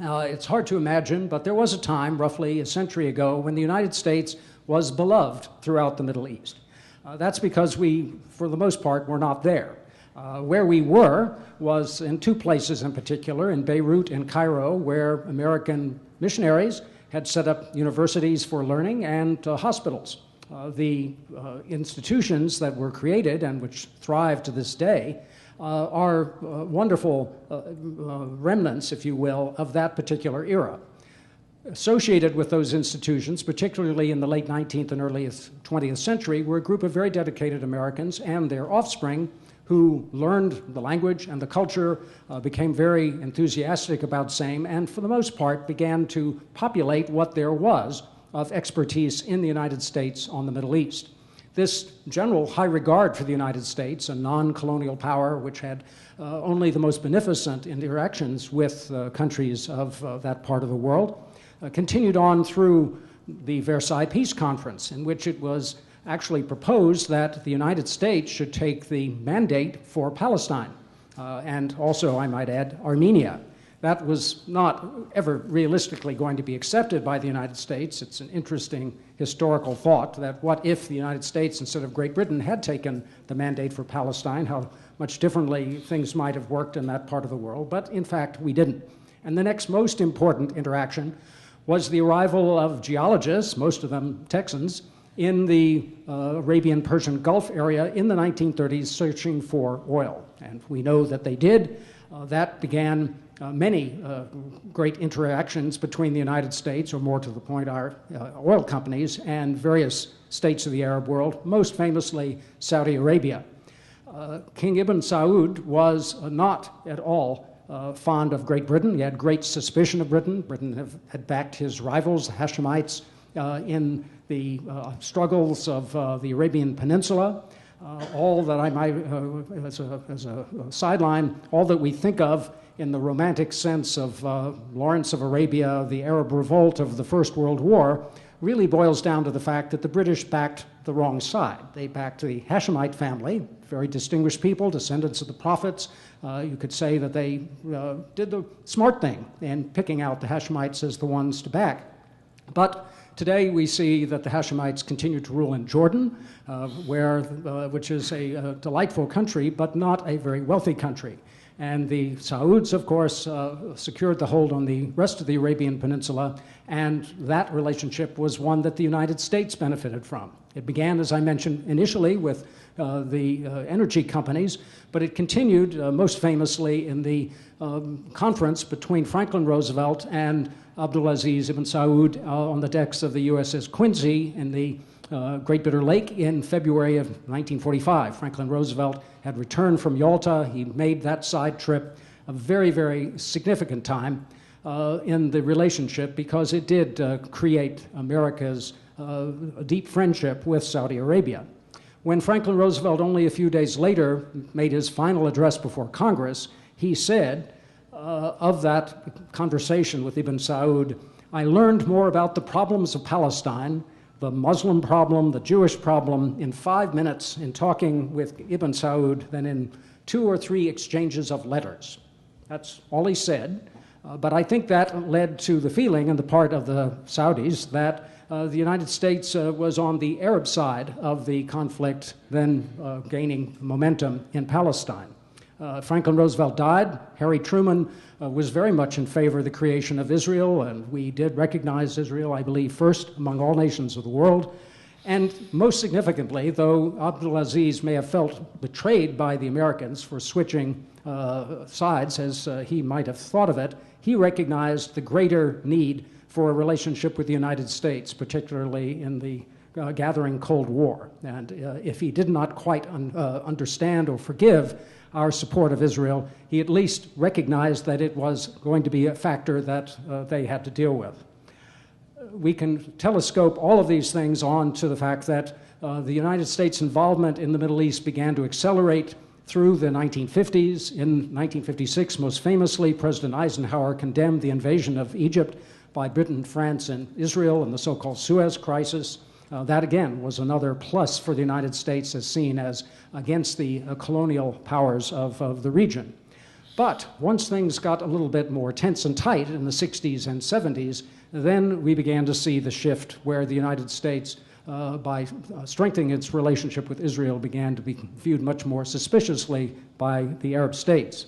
It's hard to imagine, but there was a time, roughly a century ago, when the United States was beloved throughout the Middle East. That's because we, for the most part, were not there. Where we were was in two places in particular, in Beirut and Cairo, where American missionaries had set up universities for learning and hospitals. The institutions that were created and which thrive to this day are wonderful remnants, if you will, of that particular era. Associated with those institutions, particularly in the late 19th and early 20th century, were a group of very dedicated Americans and their offspring who learned the language and the culture, became very enthusiastic about same, and for the most part began to populate what there was of expertise in the United States on the Middle East. This general high regard for the United States, a non-colonial power which had only the most beneficent interactions with countries of that part of the world, continued on through the Versailles Peace Conference, in which it was actually proposed that the United States should take the mandate for Palestine, and also, I might add, Armenia. That was not ever realistically going to be accepted by the United States. It's an interesting historical thought that what if the United States, instead of Great Britain, had taken the mandate for Palestine, how much differently things might have worked in that part of the world. But in fact, we didn't. And the next most important interaction was the arrival of geologists, most of them Texans, in the Arabian-Persian Gulf area in the 1930s searching for oil. And we know that they did. That began many great interactions between the United States, or more to the point, our oil companies, and various states of the Arab world, most famously Saudi Arabia. King Ibn Saud was not at all fond of Great Britain. He had great suspicion of Britain. Britain had backed his rivals, the Hashemites, in the struggles of the Arabian Peninsula. All that I might, as a sideline, all that we think of in the romantic sense of Lawrence of Arabia, the Arab revolt of the First World War, really boils down to the fact that the British backed the wrong side. They backed the Hashemite family, very distinguished people, descendants of the prophets. You could say that they did the smart thing in picking out the Hashemites as the ones to back. But today we see that the Hashemites continue to rule in Jordan, which is a delightful country, but not a very wealthy country. And the Sauds, of course, secured the hold on the rest of the Arabian Peninsula, and that relationship was one that the United States benefited from. It began, as I mentioned, initially with the energy companies, but it continued most famously in the conference between Franklin Roosevelt and Abdulaziz ibn Saud on the decks of the USS Quincy in the Great Bitter Lake in February of 1945. Franklin Roosevelt had returned from Yalta. He made that side trip a very, very significant time in the relationship because it did create America's deep friendship with Saudi Arabia. When Franklin Roosevelt, only a few days later, made his final address before Congress, he said of that conversation with Ibn Saud, "I learned more about the problems of Palestine, the Muslim problem, the Jewish problem, in 5 minutes in talking with Ibn Saud than in 2 or 3 exchanges of letters." That's all he said. But I think that led to the feeling on the part of the Saudis that the United States was on the Arab side of the conflict, then gaining momentum in Palestine. Franklin Roosevelt died. Harry Truman was very much in favor of the creation of Israel, and we did recognize Israel, I believe, first among all nations of the world. And most significantly, though Abdulaziz may have felt betrayed by the Americans for switching sides, as he might have thought of it, he recognized the greater need for a relationship with the United States, particularly in the gathering Cold War. And if he did not quite understand or forgive our support of Israel, he at least recognized that it was going to be a factor that they had to deal with. We can telescope all of these things on to the fact that the United States involvement in the Middle East began to accelerate through the 1950s. In 1956, most famously, President Eisenhower condemned the invasion of Egypt by Britain, France, and Israel in the so-called Suez Crisis. That, again, was another plus for the United States as seen as against the colonial powers of the region. But once things got a little bit more tense and tight in the 60s and 70s, then we began to see the shift where the United States, by strengthening its relationship with Israel, began to be viewed much more suspiciously by the Arab states.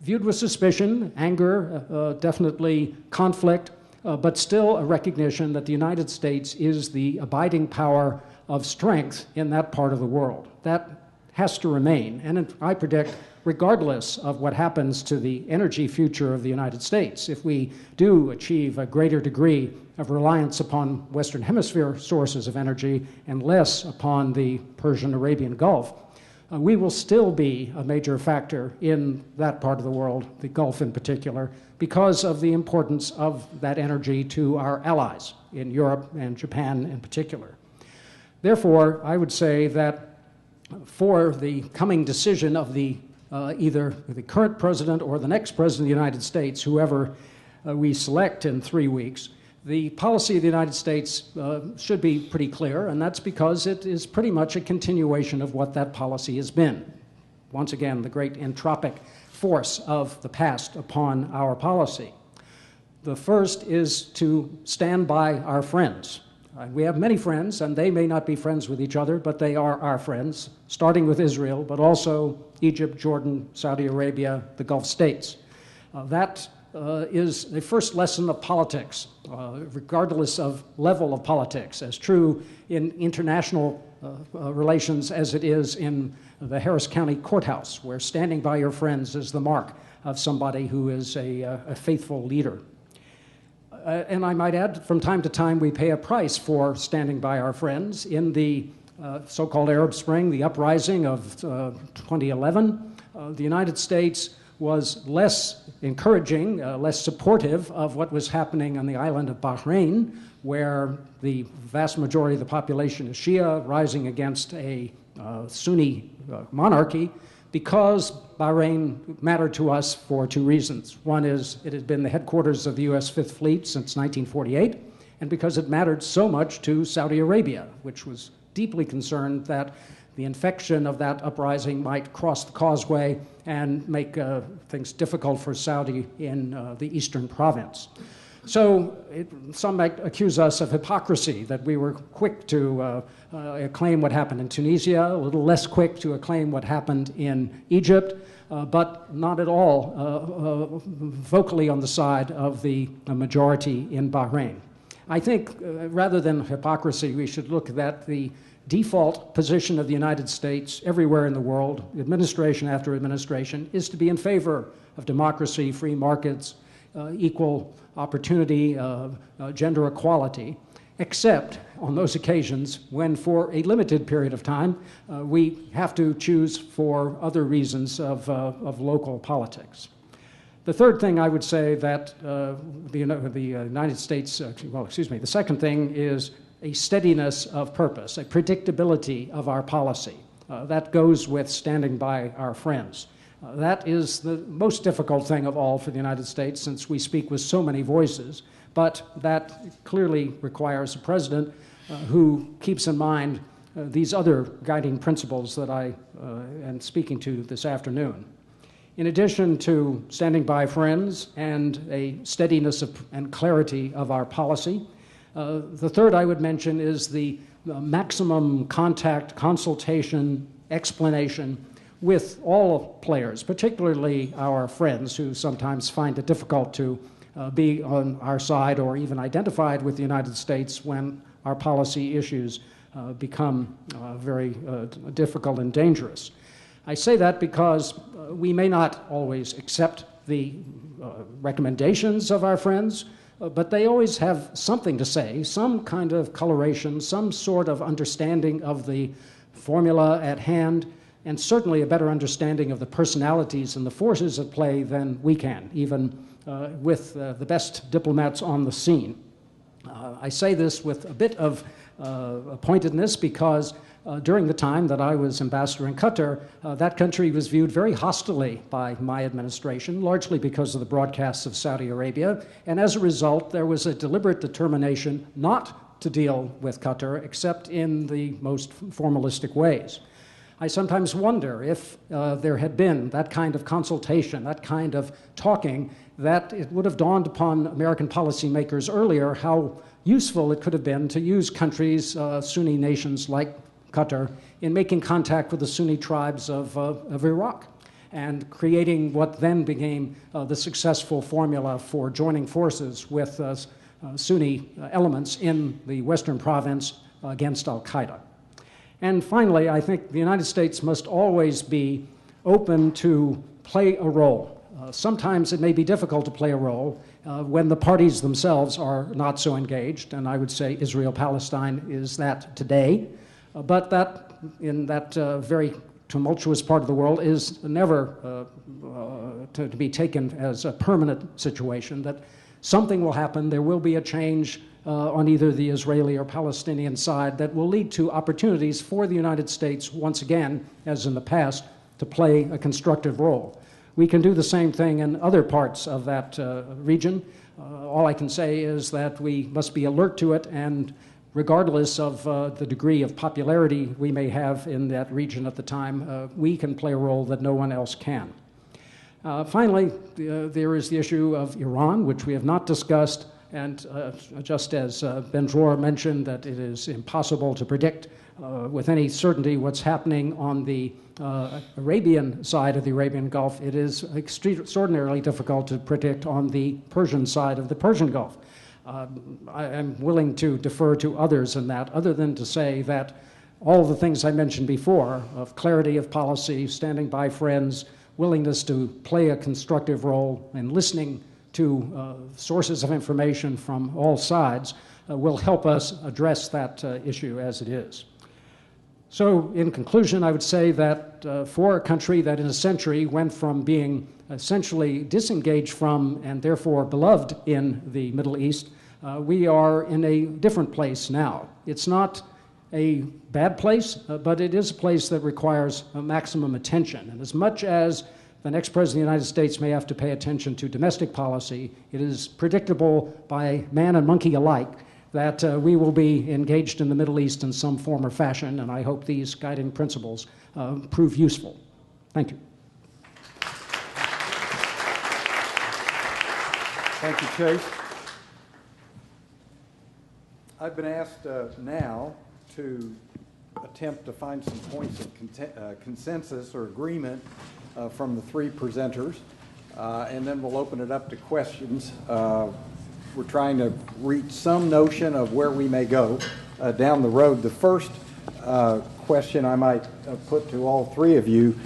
Viewed with suspicion, anger, definitely conflict, but still a recognition that the United States is the abiding power of strength in that part of the world. That has to remain, and I predict, regardless of what happens to the energy future of the United States, if we do achieve a greater degree of reliance upon Western Hemisphere sources of energy and less upon the Persian-Arabian Gulf, we will still be a major factor in that part of the world, the Gulf in particular, because of the importance of that energy to our allies in Europe and Japan in particular. Therefore, I would say that for the coming decision of either the current president or the next president of the United States, whoever we select in 3 weeks, the policy of the United States should be pretty clear, and that's because it is pretty much a continuation of what that policy has been. Once again, the great entropic force of the past upon our policy. The first is to stand by our friends. We have many friends, and they may not be friends with each other, but they are our friends, starting with Israel, but also Egypt, Jordan, Saudi Arabia, the Gulf states. That is the first lesson of politics, regardless of level of politics, as true in international relations as it is in the Harris County Courthouse, where standing by your friends is the mark of somebody who is a faithful leader. And I might add, from time to time, we pay a price for standing by our friends. In the so-called Arab Spring, the uprising of 2011, the United States was less encouraging, less supportive of what was happening on the island of Bahrain, where the vast majority of the population is Shia, rising against a Sunni monarchy, because Bahrain mattered to us for 2 reasons. One is it had been the headquarters of the U.S. Fifth Fleet since 1948, and because it mattered so much to Saudi Arabia, which was deeply concerned that the infection of that uprising might cross the causeway and make things difficult for Saudi in the eastern province. So some might accuse us of hypocrisy, that we were quick to acclaim what happened in Tunisia, a little less quick to acclaim what happened in Egypt, but not at all vocally on the side of the majority in Bahrain. I think rather than hypocrisy, we should look at the default position of the United States everywhere in the world, administration after administration, is to be in favor of democracy, free markets, equal opportunity, gender equality, except on those occasions when, for a limited period of time, we have to choose for other reasons of local politics. The third thing I would say that the United States, the second thing is a steadiness of purpose, a predictability of our policy. That goes with standing by our friends. That is the most difficult thing of all for the United States, since we speak with so many voices, but that clearly requires a president who keeps in mind these other guiding principles that I am speaking to this afternoon. In addition to standing by friends and a steadiness and clarity of our policy, the third I would mention is the maximum contact, consultation, explanation with all players, particularly our friends who sometimes find it difficult to be on our side or even identified with the United States when our policy issues become very difficult and dangerous. I say that because we may not always accept the recommendations of our friends, but they always have something to say, some kind of coloration, some sort of understanding of the formula at hand, and certainly a better understanding of the personalities and the forces at play than we can, even with the best diplomats on the scene. I say this with a bit of pointedness because during the time that I was ambassador in Qatar, that country was viewed very hostilely by my administration, largely because of the broadcasts of Saudi Arabia, and as a result, there was a deliberate determination not to deal with Qatar except in the most formalistic ways. I sometimes wonder if there had been that kind of consultation, that kind of talking, that it would have dawned upon American policymakers earlier how useful it could have been to use countries, Sunni nations like Qatar, in making contact with the Sunni tribes of Iraq and creating what then became the successful formula for joining forces with Sunni elements in the western province against al-Qaeda. And finally, I think the United States must always be open to play a role. Sometimes it may be difficult to play a role when the parties themselves are not so engaged, and I would say Israel-Palestine is that today, but that in that very tumultuous part of the world is never to be taken as a permanent situation, that something will happen, there will be a change on either the Israeli or Palestinian side that will lead to opportunities for the United States, once again, as in the past, to play a constructive role. We can do the same thing in other parts of that region. All I can say is that we must be alert to it, and regardless of the degree of popularity we may have in that region at the time, we can play a role that no one else can. Finally, there is the issue of Iran, which we have not discussed, and just as BEN-DROR mentioned that it is impossible to predict with any certainty what's happening on the Arabian side of the Arabian Gulf, it is extraordinarily difficult to predict on the Persian side of the Persian Gulf. I am willing to defer to others in that, other than to say that all the things I mentioned before, of clarity of policy, standing by friends, willingness to play a constructive role, and listening to sources of information from all sides will help us address that issue as it is. So in conclusion, I would say that for a country that in a century went from being essentially disengaged from and therefore beloved in the Middle East, we are in a different place now. It's not a bad place, but it is a place that requires maximum attention. And as much as the next President of the United States may have to pay attention to domestic policy, it is predictable by man and monkey alike that we will be engaged in the Middle East in some form or fashion, and I hope these guiding principles prove useful. Thank you. Thank you, Chase. I've been asked now to attempt to find some points of consensus or agreement from the three presenters, and then we'll open it up to questions. We're trying to reach some notion of where we may go down the road. The first question I might put to all three of you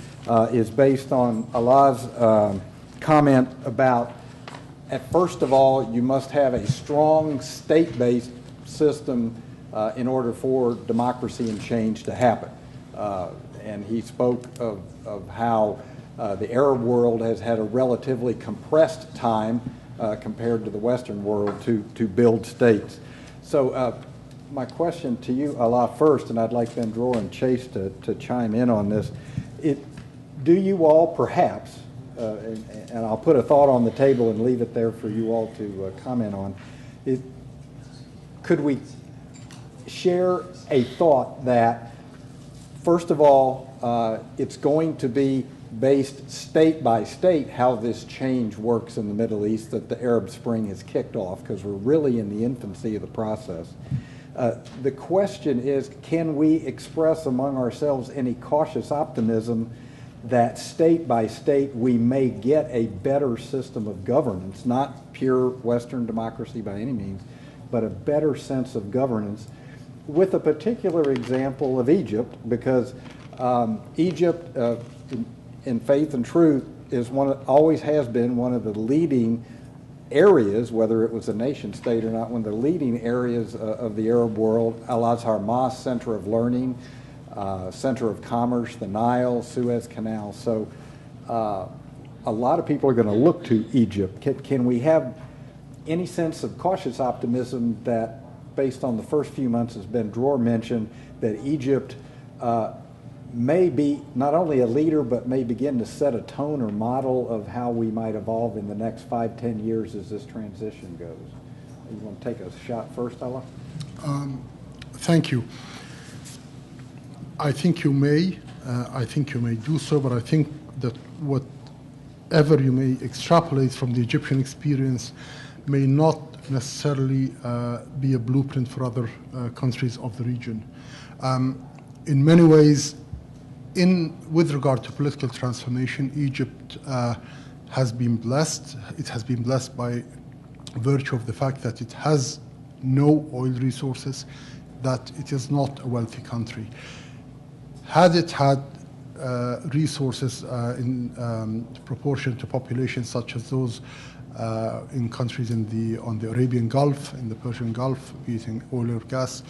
is based on Alaa's comment about, first of all, you must have a strong state-based system in order for democracy and change to happen. And he spoke of how the Arab world has had a relatively compressed time compared to the Western world to build states. So my question to you, Alaa, first, and I'd like BEN-DROR and Chase to chime in on this. Do you all perhaps, and I'll put a thought on the table and leave it there for you all to comment on, could we share a thought that, first of all, it's going to be based state by state how this change works in the Middle East, that the Arab Spring has kicked off, because we're really in the infancy of the process. The question is, can we express among ourselves any cautious optimism that state by state we may get a better system of governance, not pure Western democracy by any means, but a better sense of governance, with a particular example of Egypt, because Egypt, in faith and truth, is always has been one of the leading areas, whether it was a nation state or not, one of the leading areas of the Arab world. Al-Azhar Mosque, center of learning, center of commerce, the Nile, Suez Canal. So a lot of people are going to look to Egypt. Can we have any sense of cautious optimism that, based on the first few months, as BEN-DROR mentioned, that Egypt may be not only a leader, but may begin to set a tone or model of how we might evolve in the next 5-10 years as this transition goes? You want to take a shot first, Alaa? Thank you. I think you may do so, but I think that whatever you may extrapolate from the Egyptian experience may not necessarily be a blueprint for other countries of the region. In many ways, with regard to political transformation, Egypt has been blessed. It has been blessed by virtue of the fact that it has no oil resources, that it is not a wealthy country. Had it had resources in proportion to population such as those in countries on the Arabian Gulf, in the Persian Gulf, using oil or gas,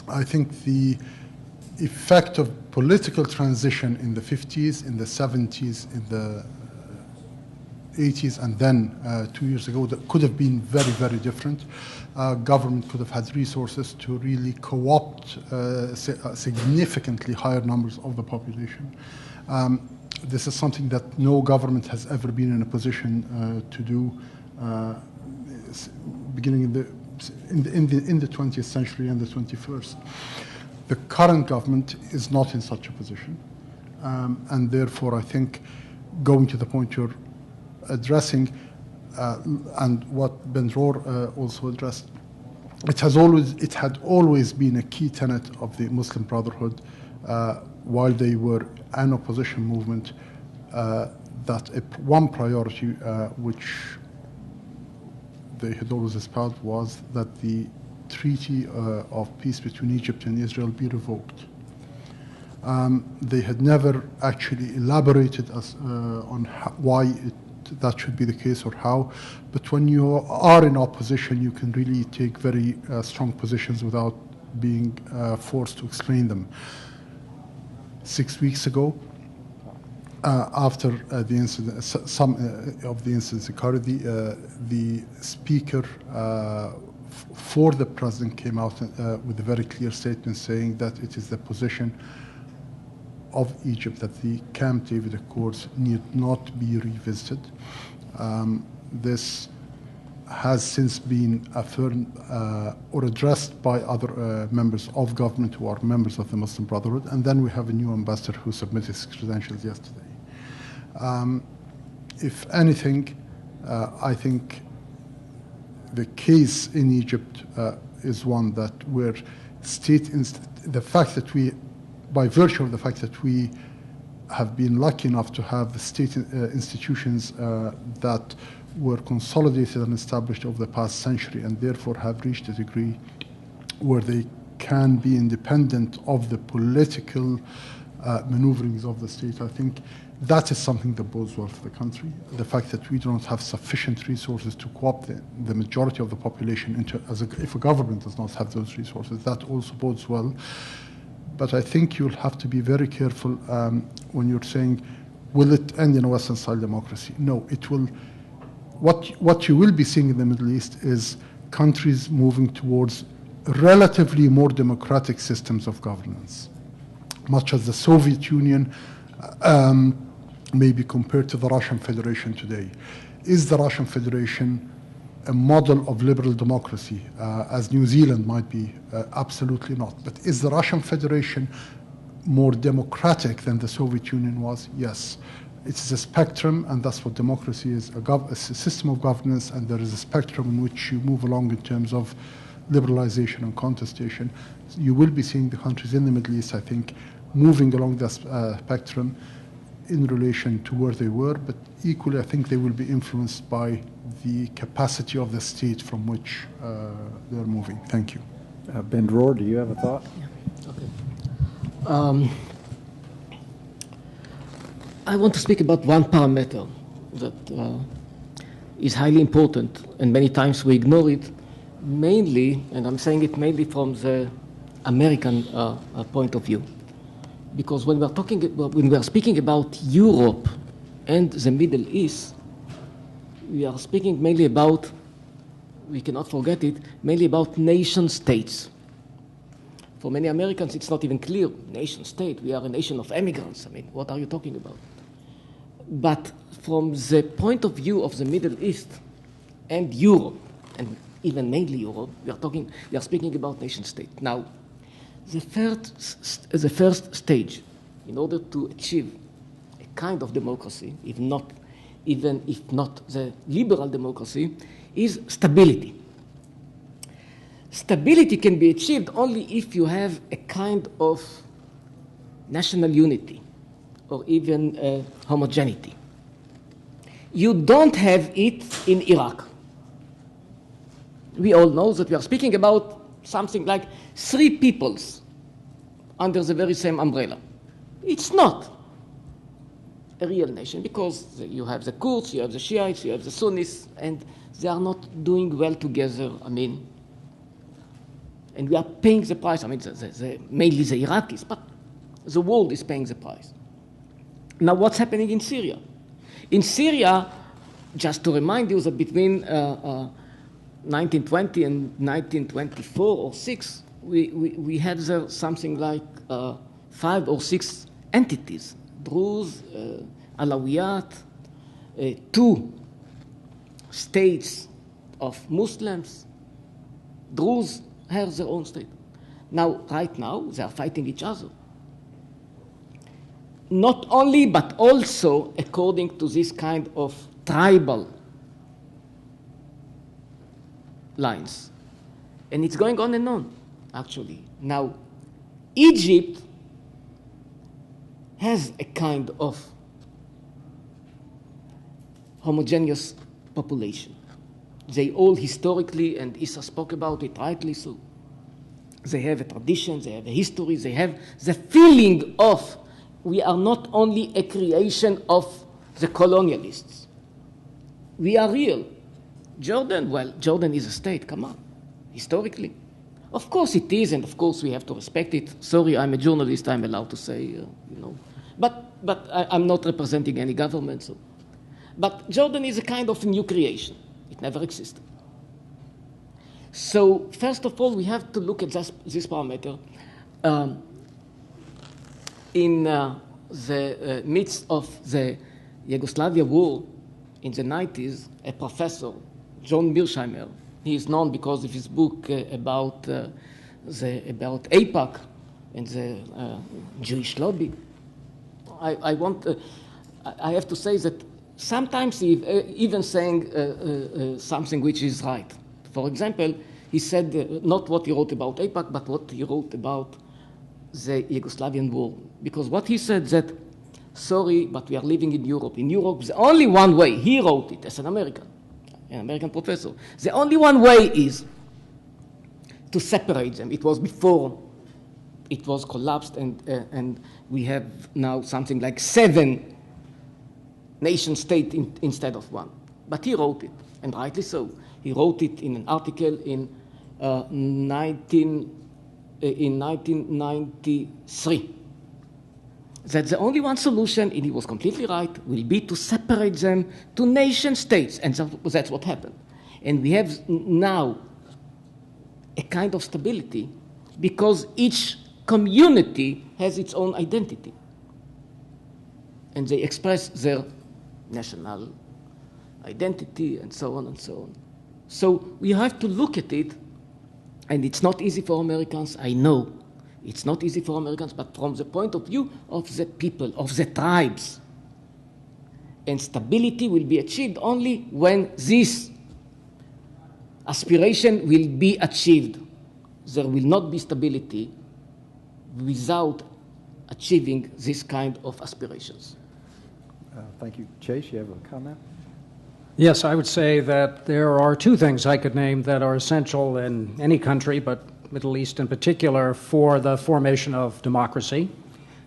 I think the effect of political transition in the 50s, in the 70s, in the 80s, and then 2 years ago, that could have been very, very different. Government could have had resources to really co-opt significantly higher numbers of the population. This is something that no government has ever been in a position to do, beginning in the 20th century and the 21st. The current government is not in such a position, and therefore I think, going to the point you're addressing, and what BEN-DROR also addressed, it had always been a key tenet of the Muslim Brotherhood, while they were an opposition movement, that one priority which they had always espoused was that the treaty of peace between Egypt and Israel be revoked. They had never actually elaborated on why that should be the case or how, but when you are in opposition, you can really take very strong positions without being forced to explain them. 6 weeks ago, after the incident, some of the incidents occurred, the speaker for the president came out with a very clear statement saying that it is the position of Egypt that the Camp David Accords need not be revisited. This has since been affirmed or addressed by other members of government who are members of the Muslim Brotherhood, and then we have a new ambassador who submitted his credentials yesterday. If anything, I think the case in Egypt is one that where the fact that we, by virtue of the fact that we have been lucky enough to have the state institutions that were consolidated and established over the past century, and therefore have reached a degree where they can be independent of the political maneuverings of the state, I think that is something that bodes well for the country. The fact that we do not have sufficient resources to co-opt the majority of the population if a government does not have those resources, that also bodes well. But I think you'll have to be very careful when you're saying, will it end in a Western-style democracy? No, it will. What you will be seeing in the Middle East is countries moving towards relatively more democratic systems of governance, much as the Soviet Union may be compared to the Russian Federation today. Is the Russian Federation a model of liberal democracy, as New Zealand might be? Absolutely not. But is the Russian Federation more democratic than the Soviet Union was? Yes. It is a spectrum, and that's what democracy is, a system of governance, and there is a spectrum in which you move along in terms of liberalization and contestation. You will be seeing the countries in the Middle East, I think, moving along that spectrum in relation to where they were, but equally I think they will be influenced by the capacity of the state from which they're moving. Thank you. Ben-DROR, do you have a thought? Yeah. Okay. I want to speak about one parameter that is highly important, and many times we ignore it, mainly, and I'm saying it mainly from the American point of view. Because when we are speaking about Europe and the Middle East, we are speaking mainly about, we cannot forget it, mainly about nation states. For many Americans, it's not even clear, nation state, we are a nation of immigrants. I mean, what are you talking about? But from the point of view of the Middle East and Europe, and even mainly Europe, we are speaking about nation state. Now, the first stage, in order to achieve a kind of democracy, even if not the liberal democracy, is stability. Stability can be achieved only if you have a kind of national unity or even homogeneity. You don't have it in Iraq. We all know that we are speaking about something like 3 peoples under the very same umbrella. It's not a real nation because you have the Kurds, you have the Shiites, you have the Sunnis, and they are not doing well together. I mean, and we are paying the price. I mean, mainly the Iraqis, but the world is paying the price. Now, what's happening in Syria? In Syria, just to remind you that between 1920 and 1924 or 6, we had there something like 5 or 6 entities, Druze, Alawiyat, 2 states of Muslims. Druze have their own state. Now, right now, they are fighting each other. Not only, but also according to this kind of tribal lines. And it's going on and on, actually. Now, Egypt has a kind of homogeneous population. They all historically, and Issa spoke about it rightly so, they have a tradition, they have a history, they have the feeling of we are not only a creation of the colonialists. We are real. Jordan, well, Jordan is a state, come on, historically. Of course it is, and of course we have to respect it. Sorry, I'm a journalist, I'm allowed to say, you know. But I'm not representing any government. So. But Jordan is a kind of a new creation. It never existed. So first of all, we have to look at this parameter. In the midst of the Yugoslavia war in the 90s, a professor, John Mearsheimer, he is known because of his book about AIPAC and the Jewish lobby. I have to say that sometimes he even saying something which is right. For example, he said not what he wrote about AIPAC, but what he wrote about the Yugoslavian war. Because what he said that, sorry, but we are living in Europe. In Europe, the only one way, he wrote it as an American professor, the only one way is to separate them. It was before it was collapsed, and we have now something like 7 nation states instead of 1. But he wrote it, and rightly so. He wrote it in an article in 1993. That the only one solution, and he was completely right, will be to separate them to nation states, and that's what happened. And we have now a kind of stability because each community has its own identity, and they express their national identity, and so on and so on. So we have to look at it, and it's not easy for Americans, I know. It's not easy for Americans, but from the point of view of the people, of the tribes. And stability will be achieved only when this aspiration will be achieved. There will not be stability without achieving this kind of aspirations. Thank you. Chase, you have a comment? Yes, I would say that there are 2 things I could name that are essential in any country, but Middle East in particular, for the formation of democracy.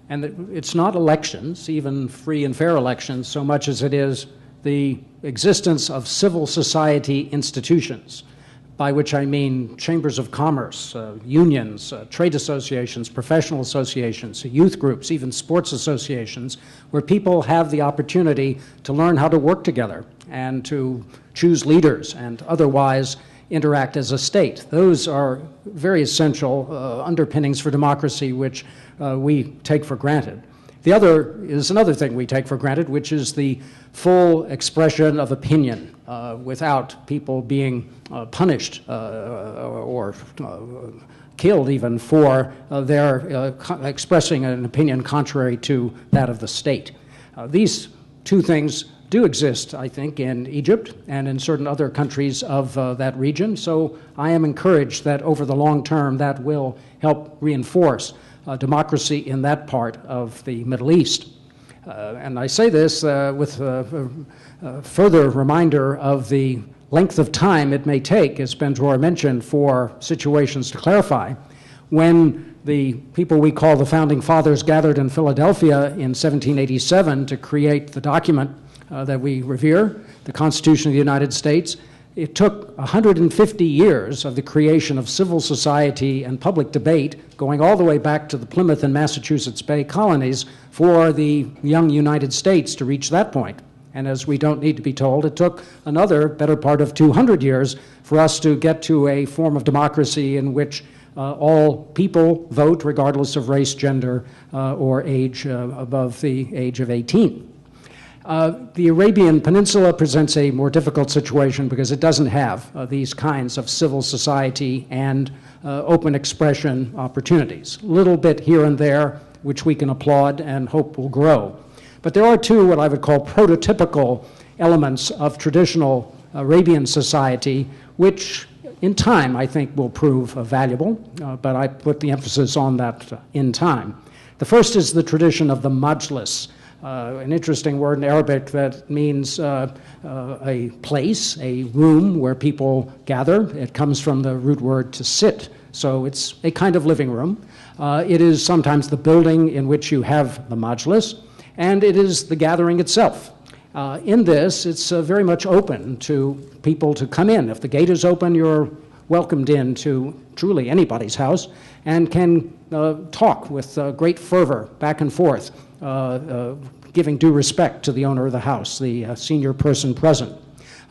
And it's not elections, even free and fair elections, so much as it is the existence of civil society institutions, by which I mean chambers of commerce, unions, trade associations, professional associations, youth groups, even sports associations, where people have the opportunity to learn how to work together and to choose leaders and otherwise interact as a state. Those are very essential underpinnings for democracy, which we take for granted. The other is another thing we take for granted, which is the full expression of opinion without people being punished or killed even for their expressing an opinion contrary to that of the state. These two things do exist, I think, in Egypt and in certain other countries of that region. So I am encouraged that over the long term that will help reinforce democracy in that part of the Middle East. And I say this with a further reminder of the length of time it may take, as Ben-DROR mentioned, for situations to clarify. When the people we call the Founding Fathers gathered in Philadelphia in 1787 to create the document that we revere, the Constitution of the United States, it took 150 years of the creation of civil society and public debate, going all the way back to the Plymouth and Massachusetts Bay colonies, for the young United States to reach that point. And as we don't need to be told, it took another better part of 200 years for us to get to a form of democracy in which all people vote regardless of race, gender, or age above the age of 18. The Arabian Peninsula presents a more difficult situation because it doesn't have these kinds of civil society and open expression opportunities. A little bit here and there, which we can applaud and hope will grow. But there are two what I would call prototypical elements of traditional Arabian society, which in time I think will prove valuable, but I put the emphasis on that in time. The first is the tradition of the majlis, an interesting word in Arabic that means a place, a room where people gather. It comes from the root word to sit, so it's a kind of living room. It is sometimes the building in which you have the majlis, and it is the gathering itself. In this, it's very much open to people to come in. If the gate is open, you're welcomed in to truly anybody's house and can talk with great fervor back and forth, giving due respect to the owner of the house, the senior person present.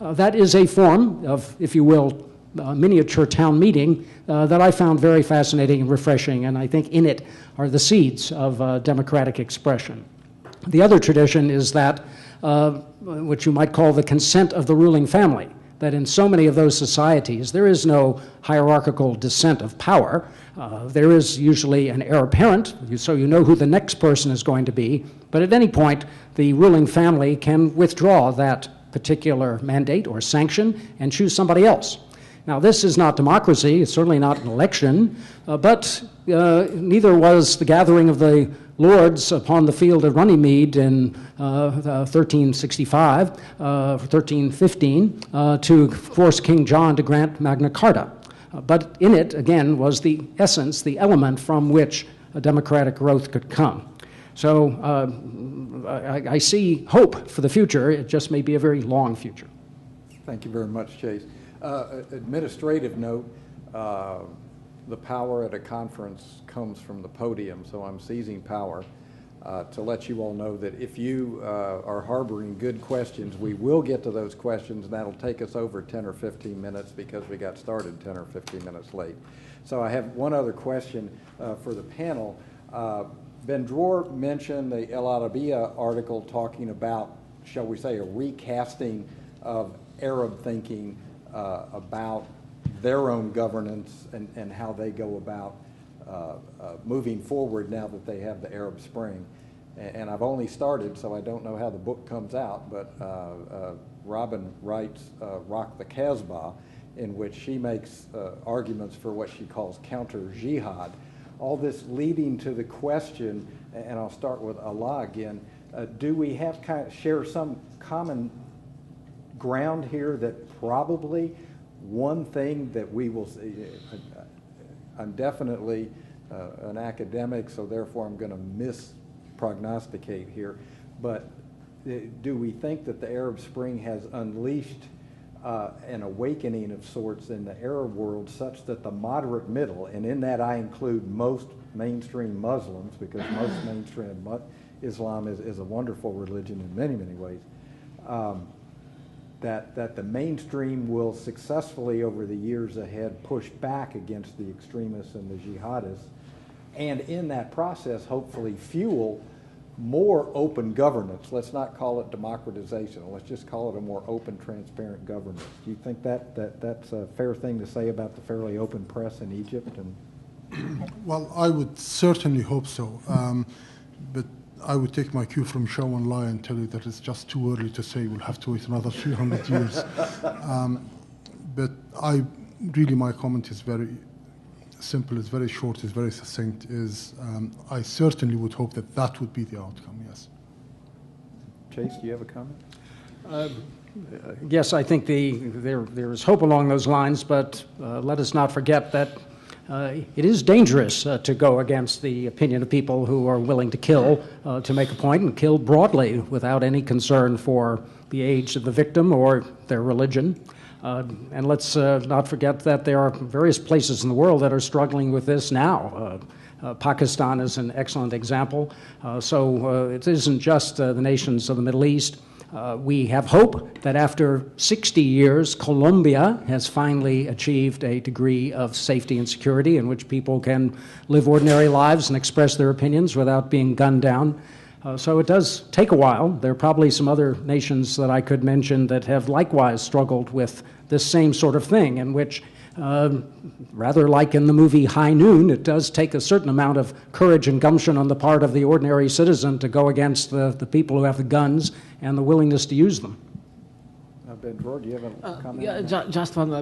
That is a form of, if you will, miniature town meeting that I found very fascinating and refreshing, and I think in it are the seeds of democratic expression. The other tradition is that what you might call the consent of the ruling family, that in so many of those societies there is no hierarchical descent of power. There is usually an heir apparent, so you know who the next person is going to be, but at any point the ruling family can withdraw that particular mandate or sanction and choose somebody else. Now, this is not democracy, it's certainly not an election, but neither was the gathering of the lords upon the field of Runnymede in 1365, 1315, to force King John to grant Magna Carta. But in it, again, was the essence, the element from which a democratic growth could come. So I see hope for the future. It just may be a very long future. Thank you very much, Chase. Administrative note, the power at a conference comes from the podium, so I'm seizing power to let you all know that if you are harboring good questions, we will get to those questions, and that'll take us over 10 or 15 minutes because we got started 10 or 15 minutes late. So I have one other question for the panel. Ben-DROR mentioned the El Arabiya article talking about, shall we say, a recasting of Arab thinking about their own governance and how they go about moving forward now that they have the Arab Spring. And I've only started, so I don't know how the book comes out, but Robin writes Rock the Casbah, in which she makes arguments for what she calls counter-jihad. All this leading to the question, and I'll start with Alaa again, do we have share some common ground here that probably one thing that we will see, I'm definitely an academic, so therefore I'm going to misprognosticate here, but do we think that the Arab Spring has unleashed an awakening of sorts in the Arab world such that the moderate middle, and in that I include most mainstream Muslims, because most mainstream Islam is a wonderful religion in many, many ways, that the mainstream will successfully over the years ahead push back against the extremists and the jihadists, and in that process hopefully fuel more open governance. Let's not call it democratization. Let's just call it a more open, transparent governance. Do you think that's a fair thing to say about the fairly open press in Egypt? And Well, I would certainly hope so. But I would take my cue from Show and Lie and tell you that it's just too early to say. We'll have to wait another 300 years. But my comment is very simple, it's very short, it's very succinct, I certainly would hope that that would be the outcome, yes. Chase, do you have a comment? Yes, I think there is hope along those lines, but let us not forget that it is dangerous to go against the opinion of people who are willing to kill to make a point, and kill broadly without any concern for the age of the victim or their religion. And let's not forget that there are various places in the world that are struggling with this now. Pakistan is an excellent example. So it isn't just the nations of the Middle East. We have hope that after 60 years, Colombia has finally achieved a degree of safety and security in which people can live ordinary lives and express their opinions without being gunned down. So it does take a while. There are probably some other nations that I could mention that have likewise struggled with this same sort of thing, in which, rather like in the movie High Noon, it does take a certain amount of courage and gumption on the part of the ordinary citizen to go against the people who have the guns and the willingness to use them. Ben-DROR, do you have a comment? Yeah, just one.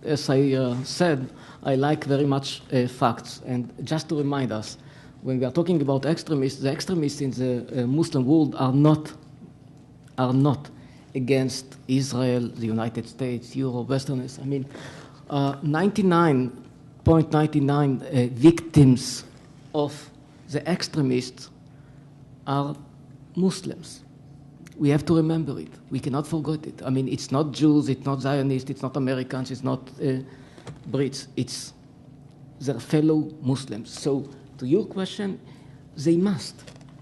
As I said, I like very much facts, and just to remind us, when we are talking about extremists, the extremists in the Muslim world are not against Israel, the United States, Europe, Westerners. I mean, 99.99 victims of the extremists are Muslims. We have to remember it. We cannot forget it. I mean, it's not Jews, it's not Zionists, it's not Americans, it's not Brits. It's their fellow Muslims. So, to your question, they must.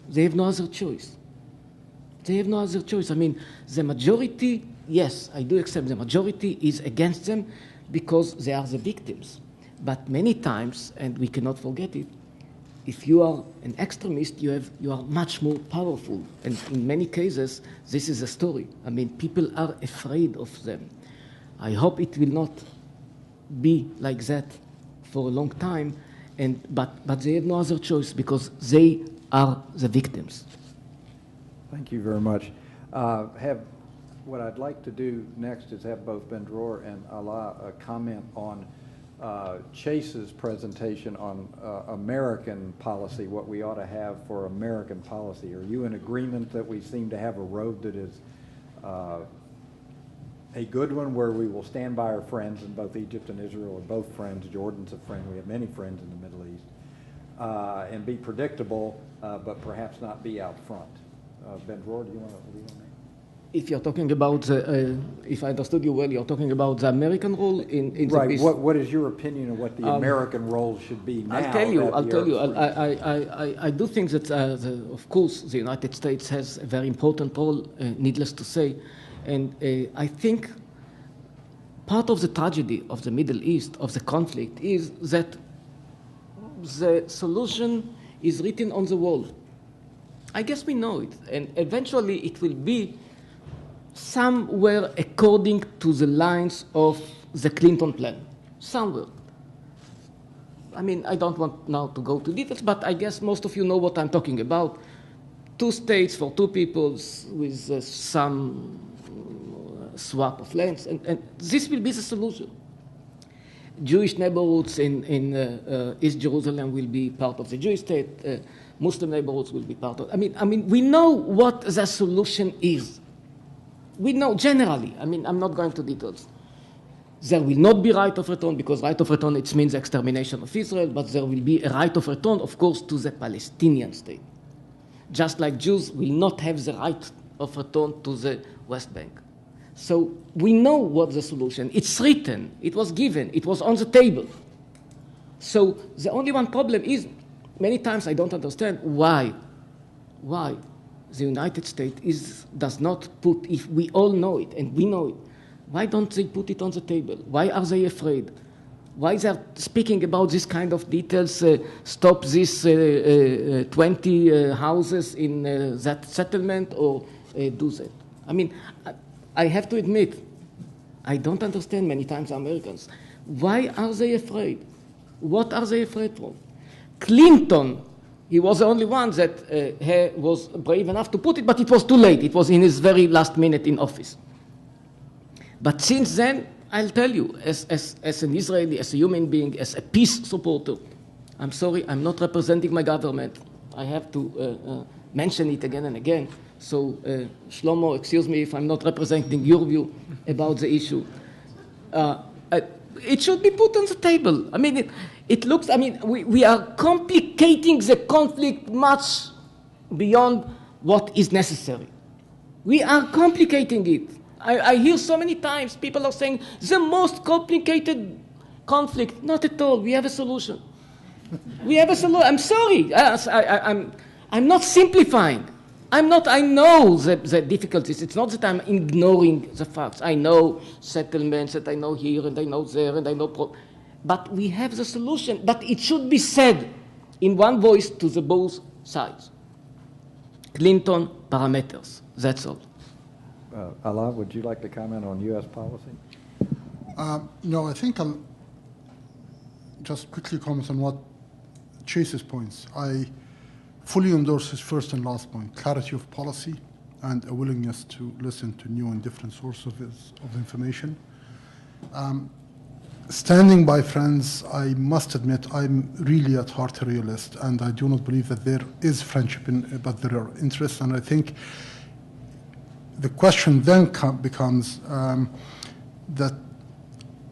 They have no other choice. They have no other choice. I mean, the majority, yes, I do accept the majority is against them because they are the victims. But many times, and we cannot forget it, if you are an extremist, you are much more powerful. And in many cases, this is a story. I mean, people are afraid of them. I hope it will not be like that for a long time. But they have no other choice because they are the victims. Thank you very much. What I'd like to do next is have both Ben-DROR and Alaa comment on Chase's presentation on American policy, what we ought to have for American policy. Are you in agreement that we seem to have a road that is a good one, where we will stand by our friends, in both Egypt and Israel are both friends, Jordan's a friend, we have many friends in the Middle East, and be predictable, but perhaps not be out front? Ben-DROR, do you want to lead on that? If you're talking about, if I understood you well, you're talking about the American role in right. the peace. What is your opinion of what the American role should be now? I'll tell you. I do think that, of course, the United States has a very important role, needless to say. And I think part of the tragedy of the Middle East, of the conflict, is that the solution is written on the wall. I guess we know it. And eventually it will be somewhere according to the lines of the Clinton plan. Somewhere. I mean, I don't want now to go to details, but I guess most of you know what I'm talking about. 2 states for 2 peoples with some swap of lands, and this will be the solution. Jewish neighborhoods in East Jerusalem will be part of the Jewish state. Muslim neighborhoods will be part of. I mean, we know what the solution is. We know generally. I mean, I'm not going to details. There will not be right of return, because right of return, it means extermination of Israel, but there will be a right of return, of course, to the Palestinian state. Just like Jews will not have the right of return to the West Bank. So we know what the solution. It's written, it was given, it was on the table. So the only one problem is, many times I don't understand why the United States does not put, if we all know it, and we know it, why don't they put it on the table? Why are they afraid? Why they are speaking about this kind of details? Stop these 20 houses in that settlement, or do that? I mean, I have to admit, I don't understand many times Americans. Why are they afraid? What are they afraid from? Clinton, he was the only one that was brave enough to put it, but it was too late. It was in his very last minute in office. But since then, I'll tell you, as an Israeli, as a human being, as a peace supporter, I'm sorry, I'm not representing my government. I have to mention it again and again. So, Shlomo, excuse me if I'm not representing your view about the issue. It should be put on the table. I mean, it looks, I mean, we are complicating the conflict much beyond what is necessary. We are complicating it. I hear so many times people are saying the most complicated conflict. Not at all. We have a solution. We have a solution. I'm sorry. I'm not simplifying. I know the difficulties. It's not that I'm ignoring the facts. I know settlements that I know here and I know there and I know. But we have the solution. But it should be said in one voice to the both sides. Clinton parameters. That's all. Alaa, would you like to comment on U.S. policy? No, I think I'll just quickly comment on what Chase's points. I fully endorse his first and last point, clarity of policy and a willingness to listen to new and different sources of information. Standing by friends, I must admit I'm really at heart a realist, and I do not believe that there is friendship, but there are interests, and I think the question then becomes that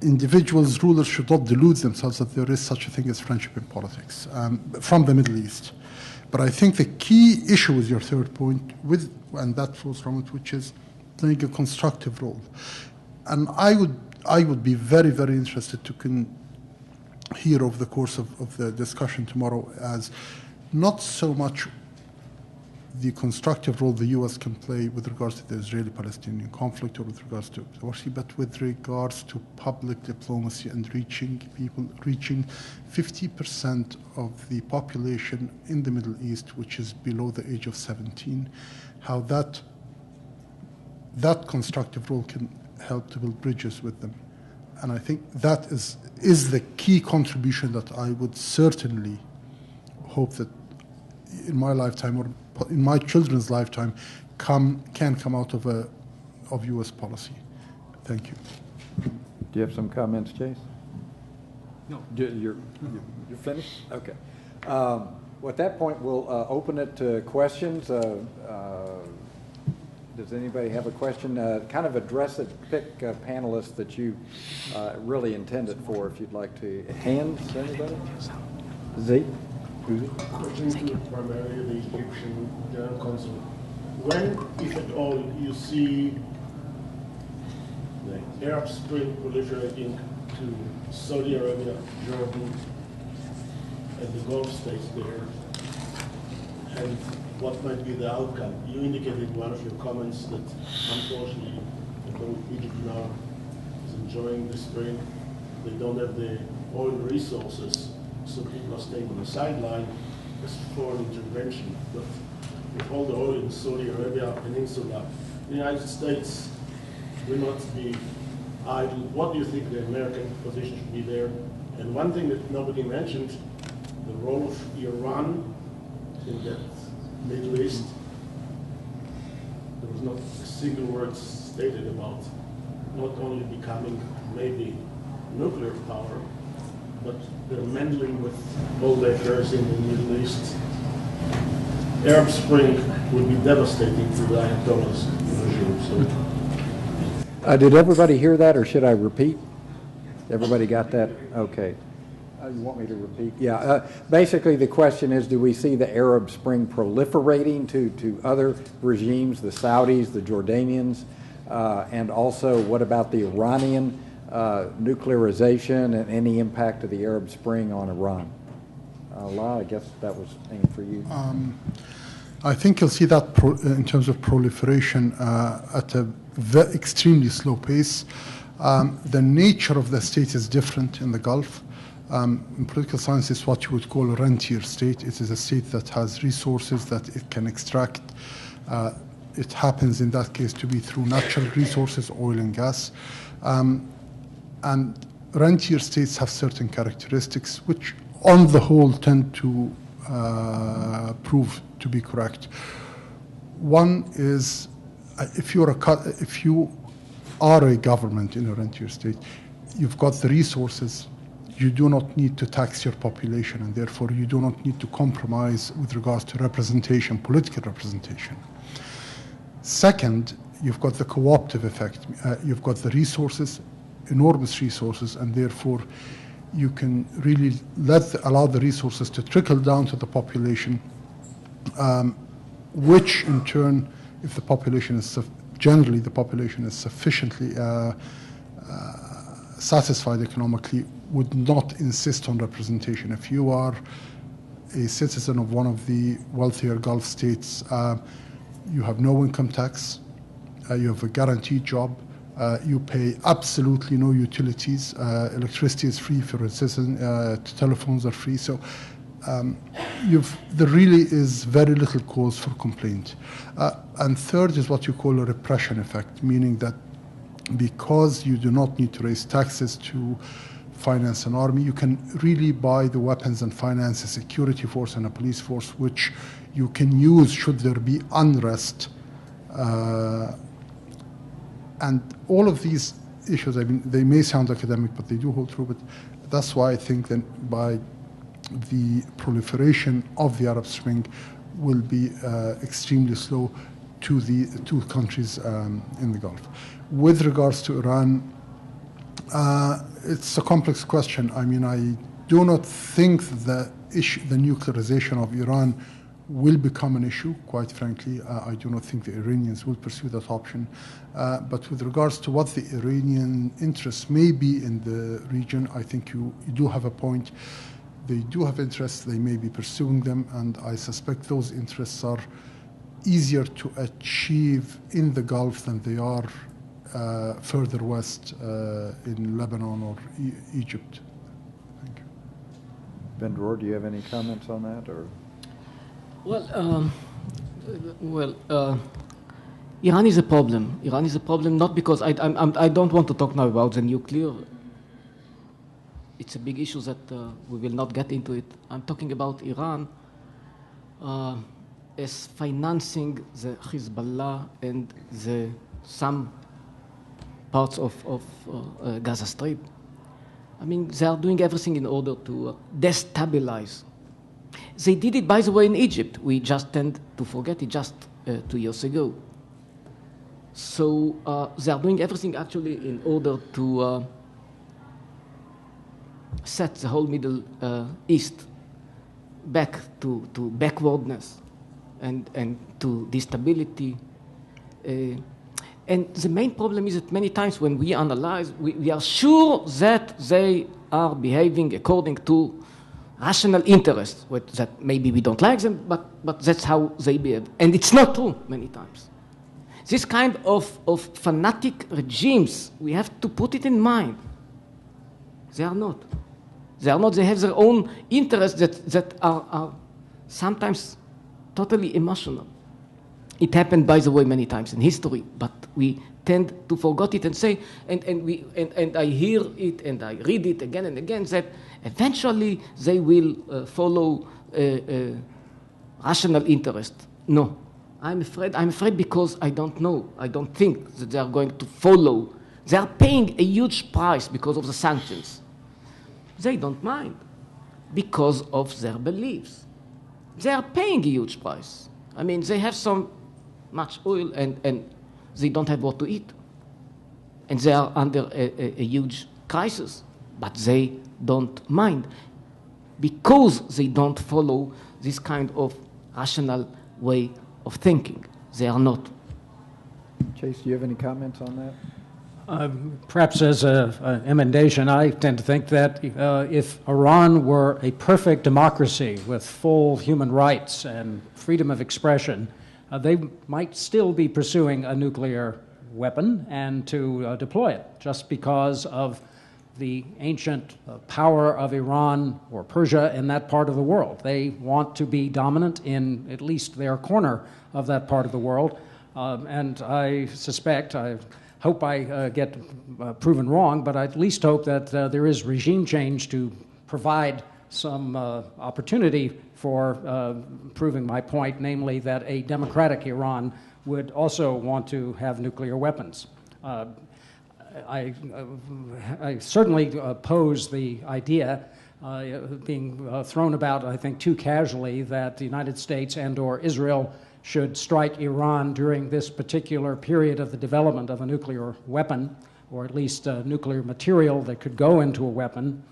individuals, rulers should not delude themselves that there is such a thing as friendship in politics from the Middle East. But I think the key issue is your third point, and that flows from it, which is playing a constructive role. And I would be very, very interested to hear over the course of the discussion tomorrow as not so much the constructive role the U.S. can play with regards to the Israeli-Palestinian conflict or with regards to divorce, but with regards to public diplomacy and reaching 50% of the population in the Middle East, which is below the age of 17, how that constructive role can help to build bridges with them. And I think that is the key contribution that I would certainly hope that in my lifetime or in my children's lifetime can come out of U.S. policy. Thank you. Do you have some comments, Chase? No. You're finished? Okay. Well, at that point, we'll open it to questions. Does anybody have a question? Kind of address it, pick a panelist that you really intended for, if you'd like to. Hands, anybody? Z? Question to primarily the Egyptian General Consul. When, if at all, you see the Arab Spring proliferating to Saudi Arabia, Jordan, and the Gulf states there, and what might be the outcome? You indicated in one of your comments that unfortunately, although Egypt now is enjoying the spring, they don't have the oil resources, so people are staying on the sideline as foreign intervention. But with all the oil in Saudi Arabia Peninsula, the United States will not be idle. What do you think the American position should be there? And one thing that nobody mentioned, the role of Iran in that Middle East. There was not a single word stated about not only becoming maybe nuclear power, but they're meddling with all the affairs in the Middle East. Arab Spring would be devastating to the Ayatollah's regime. So. Did everybody hear that, or should I repeat? Everybody got that? Okay. You want me to repeat? Yeah. Basically, the question is, do we see the Arab Spring proliferating to other regimes, the Saudis, the Jordanians, and also what about the Iranian nuclearization and any impact of the Arab Spring on Iran? Alaa, I guess that was aimed for you. I think you'll see that in terms of proliferation at a extremely slow pace. The nature of the state is different in the Gulf. In political science, it's what you would call a rentier state. It is a state that has resources that it can extract. It happens in that case to be through natural resources, oil and gas. And rentier states have certain characteristics which on the whole tend to prove to be correct. One is if you are a government in a rentier state, you've got the resources, you do not need to tax your population, and therefore you do not need to compromise with regards to representation, political representation. Second, you've got the co-optive effect. You've got the resources, enormous resources, and therefore you can really allow the resources to trickle down to the population, which in turn, if the population is generally the population is sufficiently satisfied economically, would not insist on representation. If you are a citizen of one of the wealthier Gulf states, you have no income tax, you have a guaranteed job, you pay absolutely no utilities, electricity is free for a citizen, telephones are free, so there really is very little cause for complaint. And third is what you call a repression effect, meaning that because you do not need to raise taxes to finance an army, you can really buy the weapons and finance a security force and a police force, which you can use should there be unrest. And all of these issues, I mean, they may sound academic, but they do hold true. But that's why I think that by the proliferation of the Arab Spring will be extremely slow to the two countries in the Gulf. With regards to Iran, it's a complex question. I mean, I do not think the nuclearization of Iran will become an issue, quite frankly. I do not think the Iranians will pursue that option. But with regards to what the Iranian interests may be in the region, I think you do have a point. They do have interests, they may be pursuing them, and I suspect those interests are easier to achieve in the Gulf than they are further west in Lebanon or Egypt. Thank you. Ben-DROR, do you have any comments on that? Or? Iran is a problem. Iran is a problem not because I don't want to talk now about the nuclear. It's a big issue that we will not get into it. I'm talking about Iran as financing the Hezbollah and some parts of Gaza Strip. I mean, they are doing everything in order to destabilize. They did it, by the way, in Egypt. We just tend to forget it just 2 years ago. So they are doing everything actually in order to set the whole Middle East back to backwardness and to instability. And the main problem is that many times when we analyze, we are sure that they are behaving according to rational interests, that maybe we don't like them, but that's how they behave. And it's not true many times. This kind of fanatic regimes, we have to put it in mind. They are not. They are not. They have their own interests that are sometimes totally emotional. It happened, by the way, many times in history, but we tend to forget it and say, and I hear it and I read it again and again, that eventually they will follow rational interest. No, I'm afraid because I don't know. I don't think that they are going to follow. They are paying a huge price because of the sanctions. They don't mind because of their beliefs. They are paying a huge price. I mean, they have so much oil and they don't have what to eat. And they are under a huge crisis, but they don't mind because they don't follow this kind of rational way of thinking. They are not. Chase, do you have any comments on that? Perhaps as an emendation, I tend to think that if Iran were a perfect democracy with full human rights and freedom of expression, they might still be pursuing a nuclear weapon and to deploy it, just because of the ancient power of Iran or Persia in that part of the world. They want to be dominant in at least their corner of that part of the world. And I suspect, I hope I get proven wrong, but I at least hope that there is regime change to provide some opportunity for proving my point, namely that a democratic Iran would also want to have nuclear weapons. I certainly oppose the idea being thrown about, I think, too casually, that the United States and/or Israel should strike Iran during this particular period of the development of a nuclear weapon, or at least nuclear material that could go into a weapon.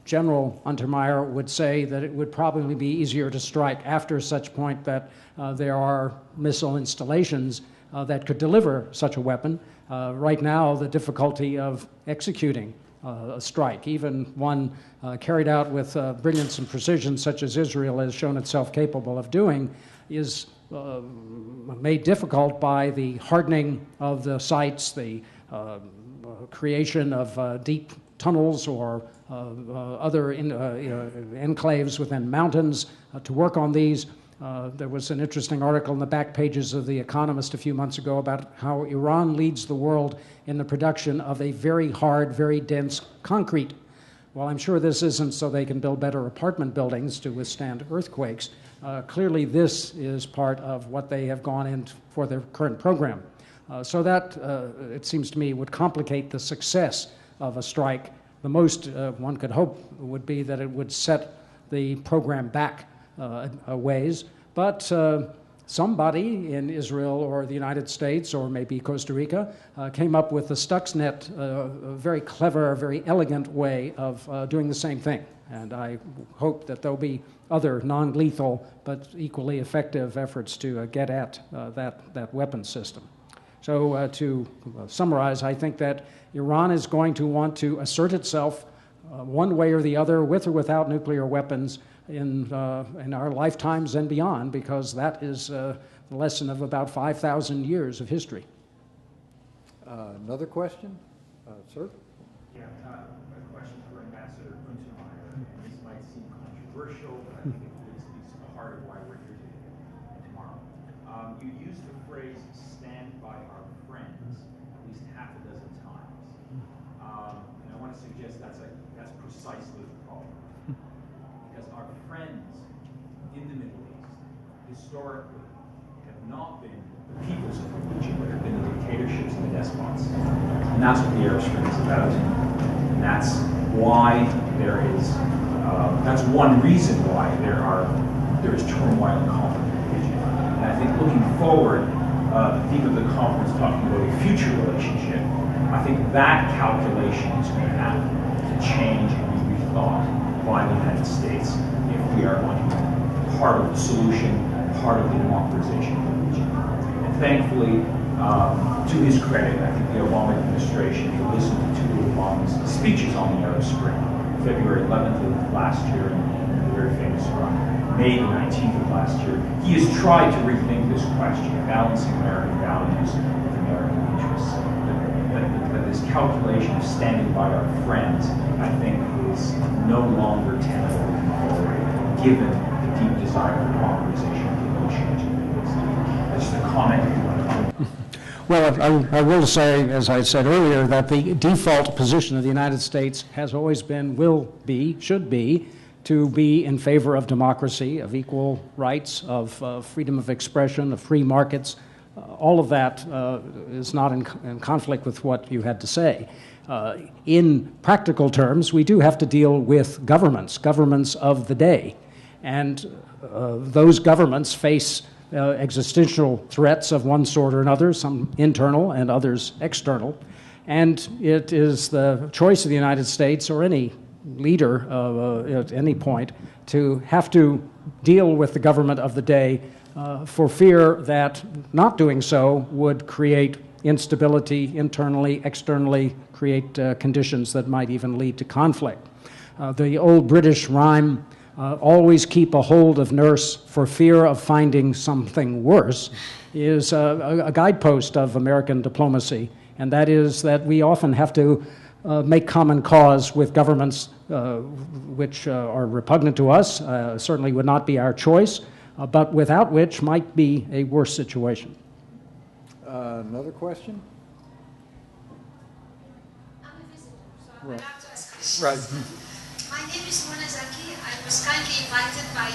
General Untermeyer would say that it would probably be easier to strike after such point that there are missile installations that could deliver such a weapon. Right now, the difficulty of executing a strike, even one carried out with brilliance and precision, such as Israel has shown itself capable of doing, is made difficult by the hardening of the sites, the creation of deep tunnels or other enclaves within mountains to work on these. There was an interesting article in the back pages of The Economist a few months ago about how Iran leads the world in the production of a very hard, very dense concrete. Well, I'm sure this isn't so they can build better apartment buildings to withstand earthquakes. Clearly, this is part of what they have gone in for their current program. So that, it seems to me, would complicate the success of a strike. The most one could hope would be that it would set the program back a ways, but somebody in Israel or the United States or maybe Costa Rica came up with the Stuxnet, a very clever, very elegant way of doing the same thing. And I hope that there'll be other non-lethal but equally effective efforts to get at that weapon system. So to summarize, I think that Iran is going to want to assert itself one way or the other, with or without nuclear weapons, in our lifetimes and beyond, because that is the lesson of about 5,000 years of history. Another question? Sir? Yeah, a question for Ambassador Untermeyer. This might seem controversial, but I think it really speaks to the heart of why we're here today, tomorrow. You used the phrase, stand by our friends, at least half a dozen times. And I want to suggest that's precisely the problem. Because our friends in the Middle East, historically, have not been the peoples of the region, but have been the dictatorships and the despots. And that's what the Arab Spring is about. And that's why there is, that's one reason why there is turmoil and conflict in the region. And I think looking forward, the theme of the conference talking about a future relationship, I think that calculation is going to have to change and be rethought by the United States if we are going to be part of the solution, part of the democratization of the region. And thankfully, to his credit, I think the Obama administration, if you listen to two of Obama's speeches on the Arab Spring, February 11th of last year and the very famous one, May the 19th of last year, he has tried to rethink this question, balancing American values with American interests. That this calculation of standing by our friends, I think, is no longer tenable given the deep desire for democratization and negotiation. That's just a comment if you want to comment. Well, I will say, as I said earlier, that the default position of the United States has always been, will be, should be, to be in favor of democracy, of equal rights, of freedom of expression, of free markets. All of that is not in conflict with what you had to say. In practical terms, we do have to deal with governments of the day. And those governments face existential threats of one sort or another, some internal and others external. And it is the choice of the United States or any leader at any point to have to deal with the government of the day for fear that not doing so would create instability internally, externally, create conditions that might even lead to conflict. The old British rhyme, always keep a hold of nurse for fear of finding something worse, is a guidepost of American diplomacy. And that is that we often have to make common cause with governments which are repugnant to us, certainly would not be our choice, but without which might be a worse situation. Another question? I'm a visitor, so I'm Right. allowed to ask questions. Right. My name is Mona Zaki. I was kindly invited by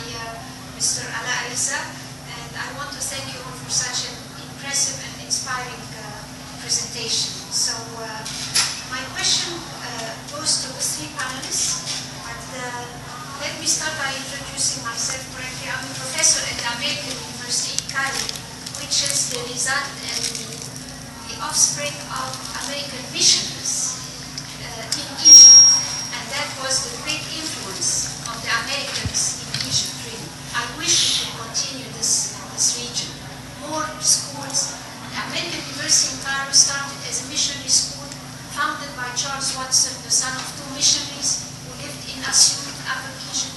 Mr. Alaa Issa, and I want to thank you all for such an impressive and inspiring presentation. So my question goes to the three panelists, but let me start by introducing myself correctly. I'm a professor at the American University in Cairo, which is the result and the offspring of American missionaries in Egypt. And that was the great influence of the Americans in Egypt, really. I wish we could continue this region. More schools. The American University in Cairo started as a missionary school founded by Charles Watson, the son of two missionaries who lived in Asyut, Upper Egypt.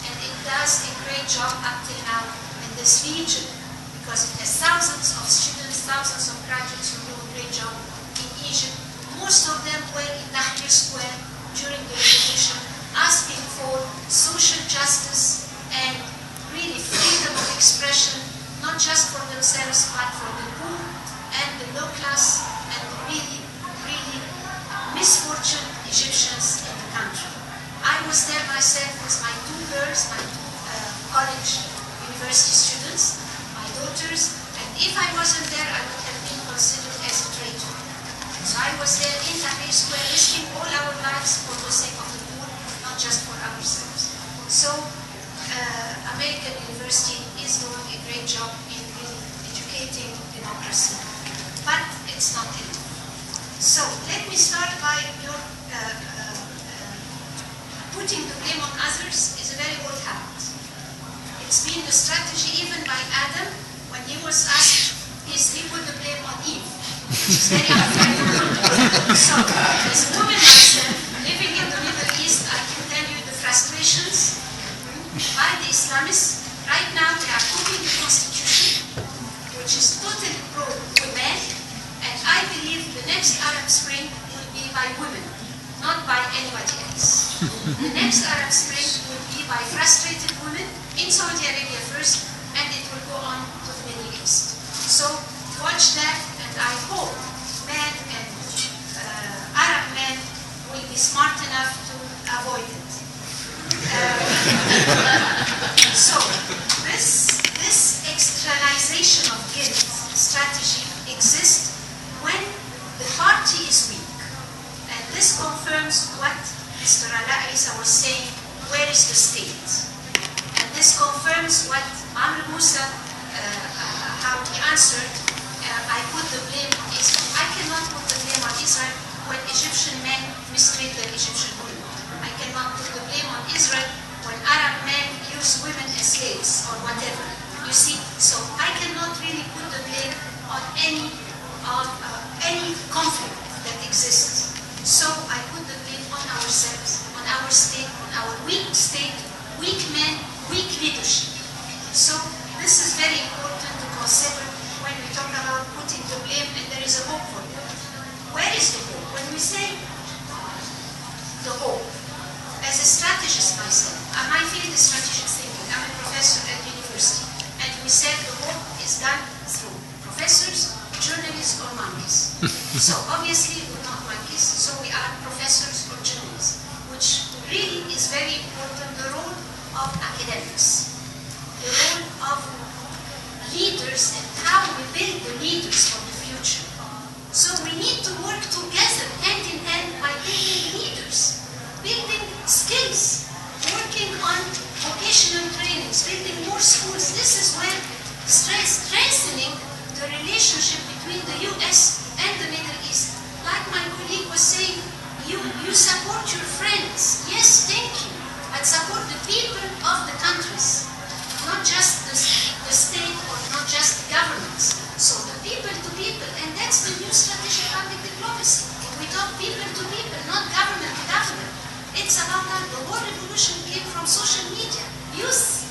And it does a great job up till now in this region because it has thousands of students, thousands of graduates who do a great job in Egypt. Most of them were in Tahrir Square during the revolution, asking for social justice and really freedom of expression, not just for themselves, but for the poor and the low class and the really, really misfortunate Egyptians in the country. I was there myself with my two girls, my two college university students, my daughters, and if I wasn't there, I would have been considered as a traitor. So I was there in Tahrir Square risking all our lives for the sake of the poor, not just for ourselves. So American University is doing a great job in really educating democracy, but it's not enough. So let me start by your putting the blame on others is a very old habit. It's been the strategy even by Adam when he was asked, he put the blame on Eve. It's very unfair. So, as a woman myself, living in the Middle East, I can tell you the frustrations by the Islamists. Right now, they are copying the constitution, which is totally pro-women, and I believe the next Arab Spring will be by women, not by anybody else. The next Arab Spring will be by frustrated women in Saudi Arabia first, and it will go on to the Middle East. So, watch that. I hope men and Arab men will be smart enough to avoid it. So this externalization of guilt strategy exists when the party is weak. And this confirms what Mr. Alaa Issa was saying, where is the state? And this confirms what Maariv Musa, how he answered, I put the blame on Israel. I cannot put the blame on Israel when Egyptian men mistreat the Egyptian women. I cannot put the blame on Israel when Arab men use women as slaves or whatever. You see, so I cannot really put the blame on any conflict that exists. So I put the blame on ourselves, on our state, on our weak state, weak men, weak leadership. So this is very important to consider when we talk about putting the blame, and there is a hope for it. Where is the hope? When we say the hope, as a strategist myself, my field is strategic thinking. I'm a professor at university, and we said the hope is done through professors, journalists, or monkeys. So obviously we're not monkeys, so we are professors or journalists, which really is very important. The role of academics, the role of leaders, and how we build the leaders for the future. So we need to work together, hand in hand, by building leaders, building skills, working on vocational trainings, building more schools. This is where strengthening the relationship between the US and the Middle East. Like my colleague was saying, you support your friends. Yes, thank you. But support the people of the countries, not just the state or not just the governments. So the people to people, and that's the new strategic public diplomacy. We talk people to people, not government to government. It's about that. The whole revolution came from social media. youth,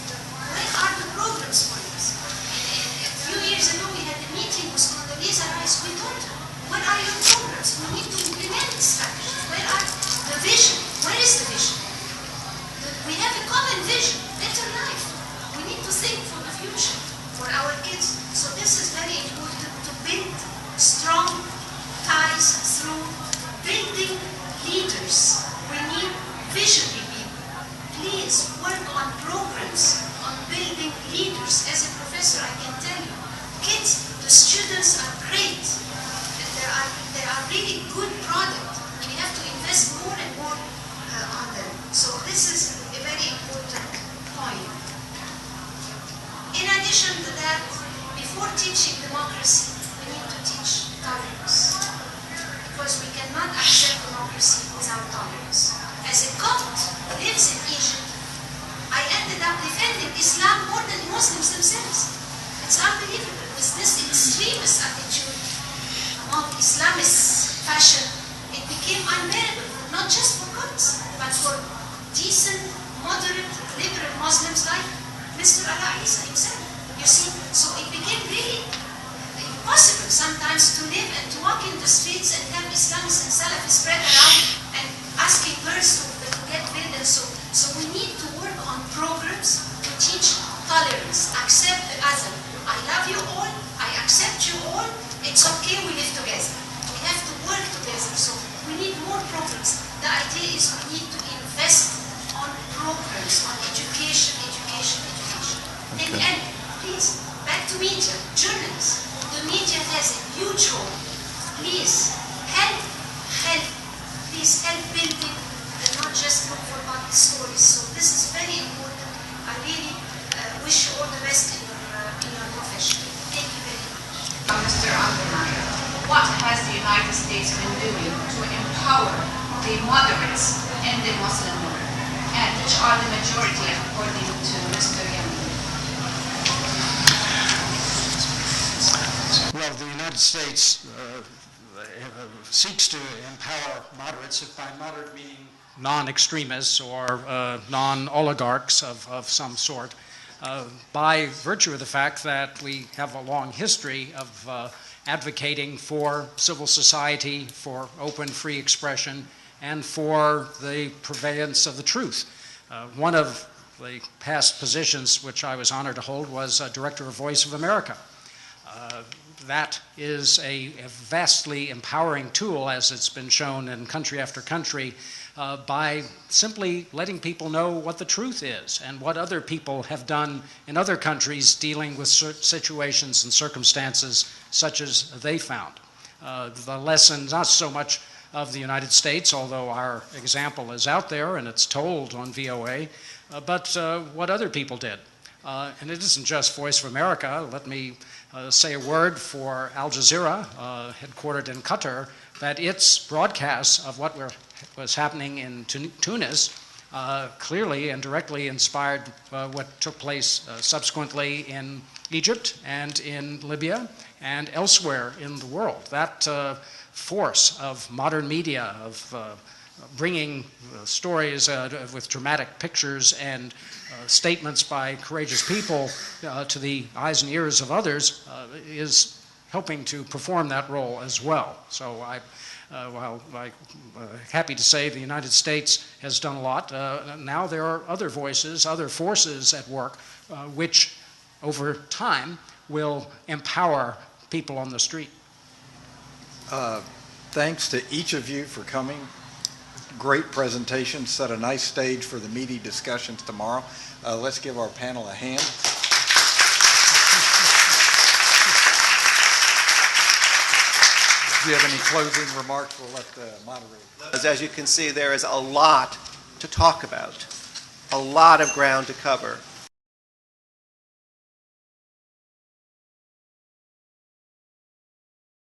where are the programs for youth? A few years ago, we had a meeting with Condoleezza Rice. We told her, what are your programs? We need to implement strategies. Where are the vision? Where is the vision? We have a common vision, better life. We need to think for the future, for our kids. So this is very important to build strong ties through building leaders. We need visionary people. Please work on programs on building leaders. As a professor, I can tell you, kids, the students are great. And they are really good product. We have to invest more and more on them. So this is a very important point. In addition to that, before teaching democracy, we need to teach tolerance. Because we cannot accept democracy without tolerance. As a Copt who lives in Egypt, I ended up defending Islam more than Muslims themselves. It's unbelievable. With this extremist attitude among Islamist fashion, it became unbearable, not just for Copts, but for decent, moderate, liberal Muslims like Mr. Alaa Issa himself. You see, so it became really impossible sometimes to live and to walk in the streets and have Islamists and Salafis spread around and asking girls to get built and so. So we need to work on programs to teach tolerance, accept the other. I love you all, I accept you all, it's okay, we live together. We have to work together, so we need more programs. The idea is we need to invest on programs, on education. Okay. And please, back to media, journalists. The media has a huge role. Please, help building and not just look for bad stories. So this is very important. I really wish you all the best in your profession. Thank you very much. Mr. Untermeyer, what has the United States been doing to empower the moderates in the Muslim world, and which are the majority according to Mr. Yemini? Well, the United States seeks to empower moderates, if by moderate meaning non-extremists or non-oligarchs of some sort, by virtue of the fact that we have a long history of advocating for civil society, for open, free expression, and for the prevalence of the truth. One of the past positions which I was honored to hold was Director of Voice of America. That is a vastly empowering tool, as it's been shown in country after country, by simply letting people know what the truth is and what other people have done in other countries dealing with situations and circumstances such as they found. The lesson, not so much of the United States, although our example is out there and it's told on VOA, but what other people did. And it isn't just Voice of America. Let me say a word for Al Jazeera, headquartered in Qatar, that its broadcasts of what was happening in Tunis clearly and directly inspired what took place subsequently in Egypt and in Libya and elsewhere in the world. That force of modern media, of bringing stories with dramatic pictures and statements by courageous people to the eyes and ears of others is helping to perform that role as well. So while I'm happy to say the United States has done a lot, now there are other voices, other forces at work, which over time will empower people on the street. Thanks to each of you for coming. Great presentation, set a nice stage for the meaty discussions tomorrow. Let's give our panel a hand. Do you have any closing remarks? We'll let the moderator. As you can see, there is a lot to talk about, a lot of ground to cover.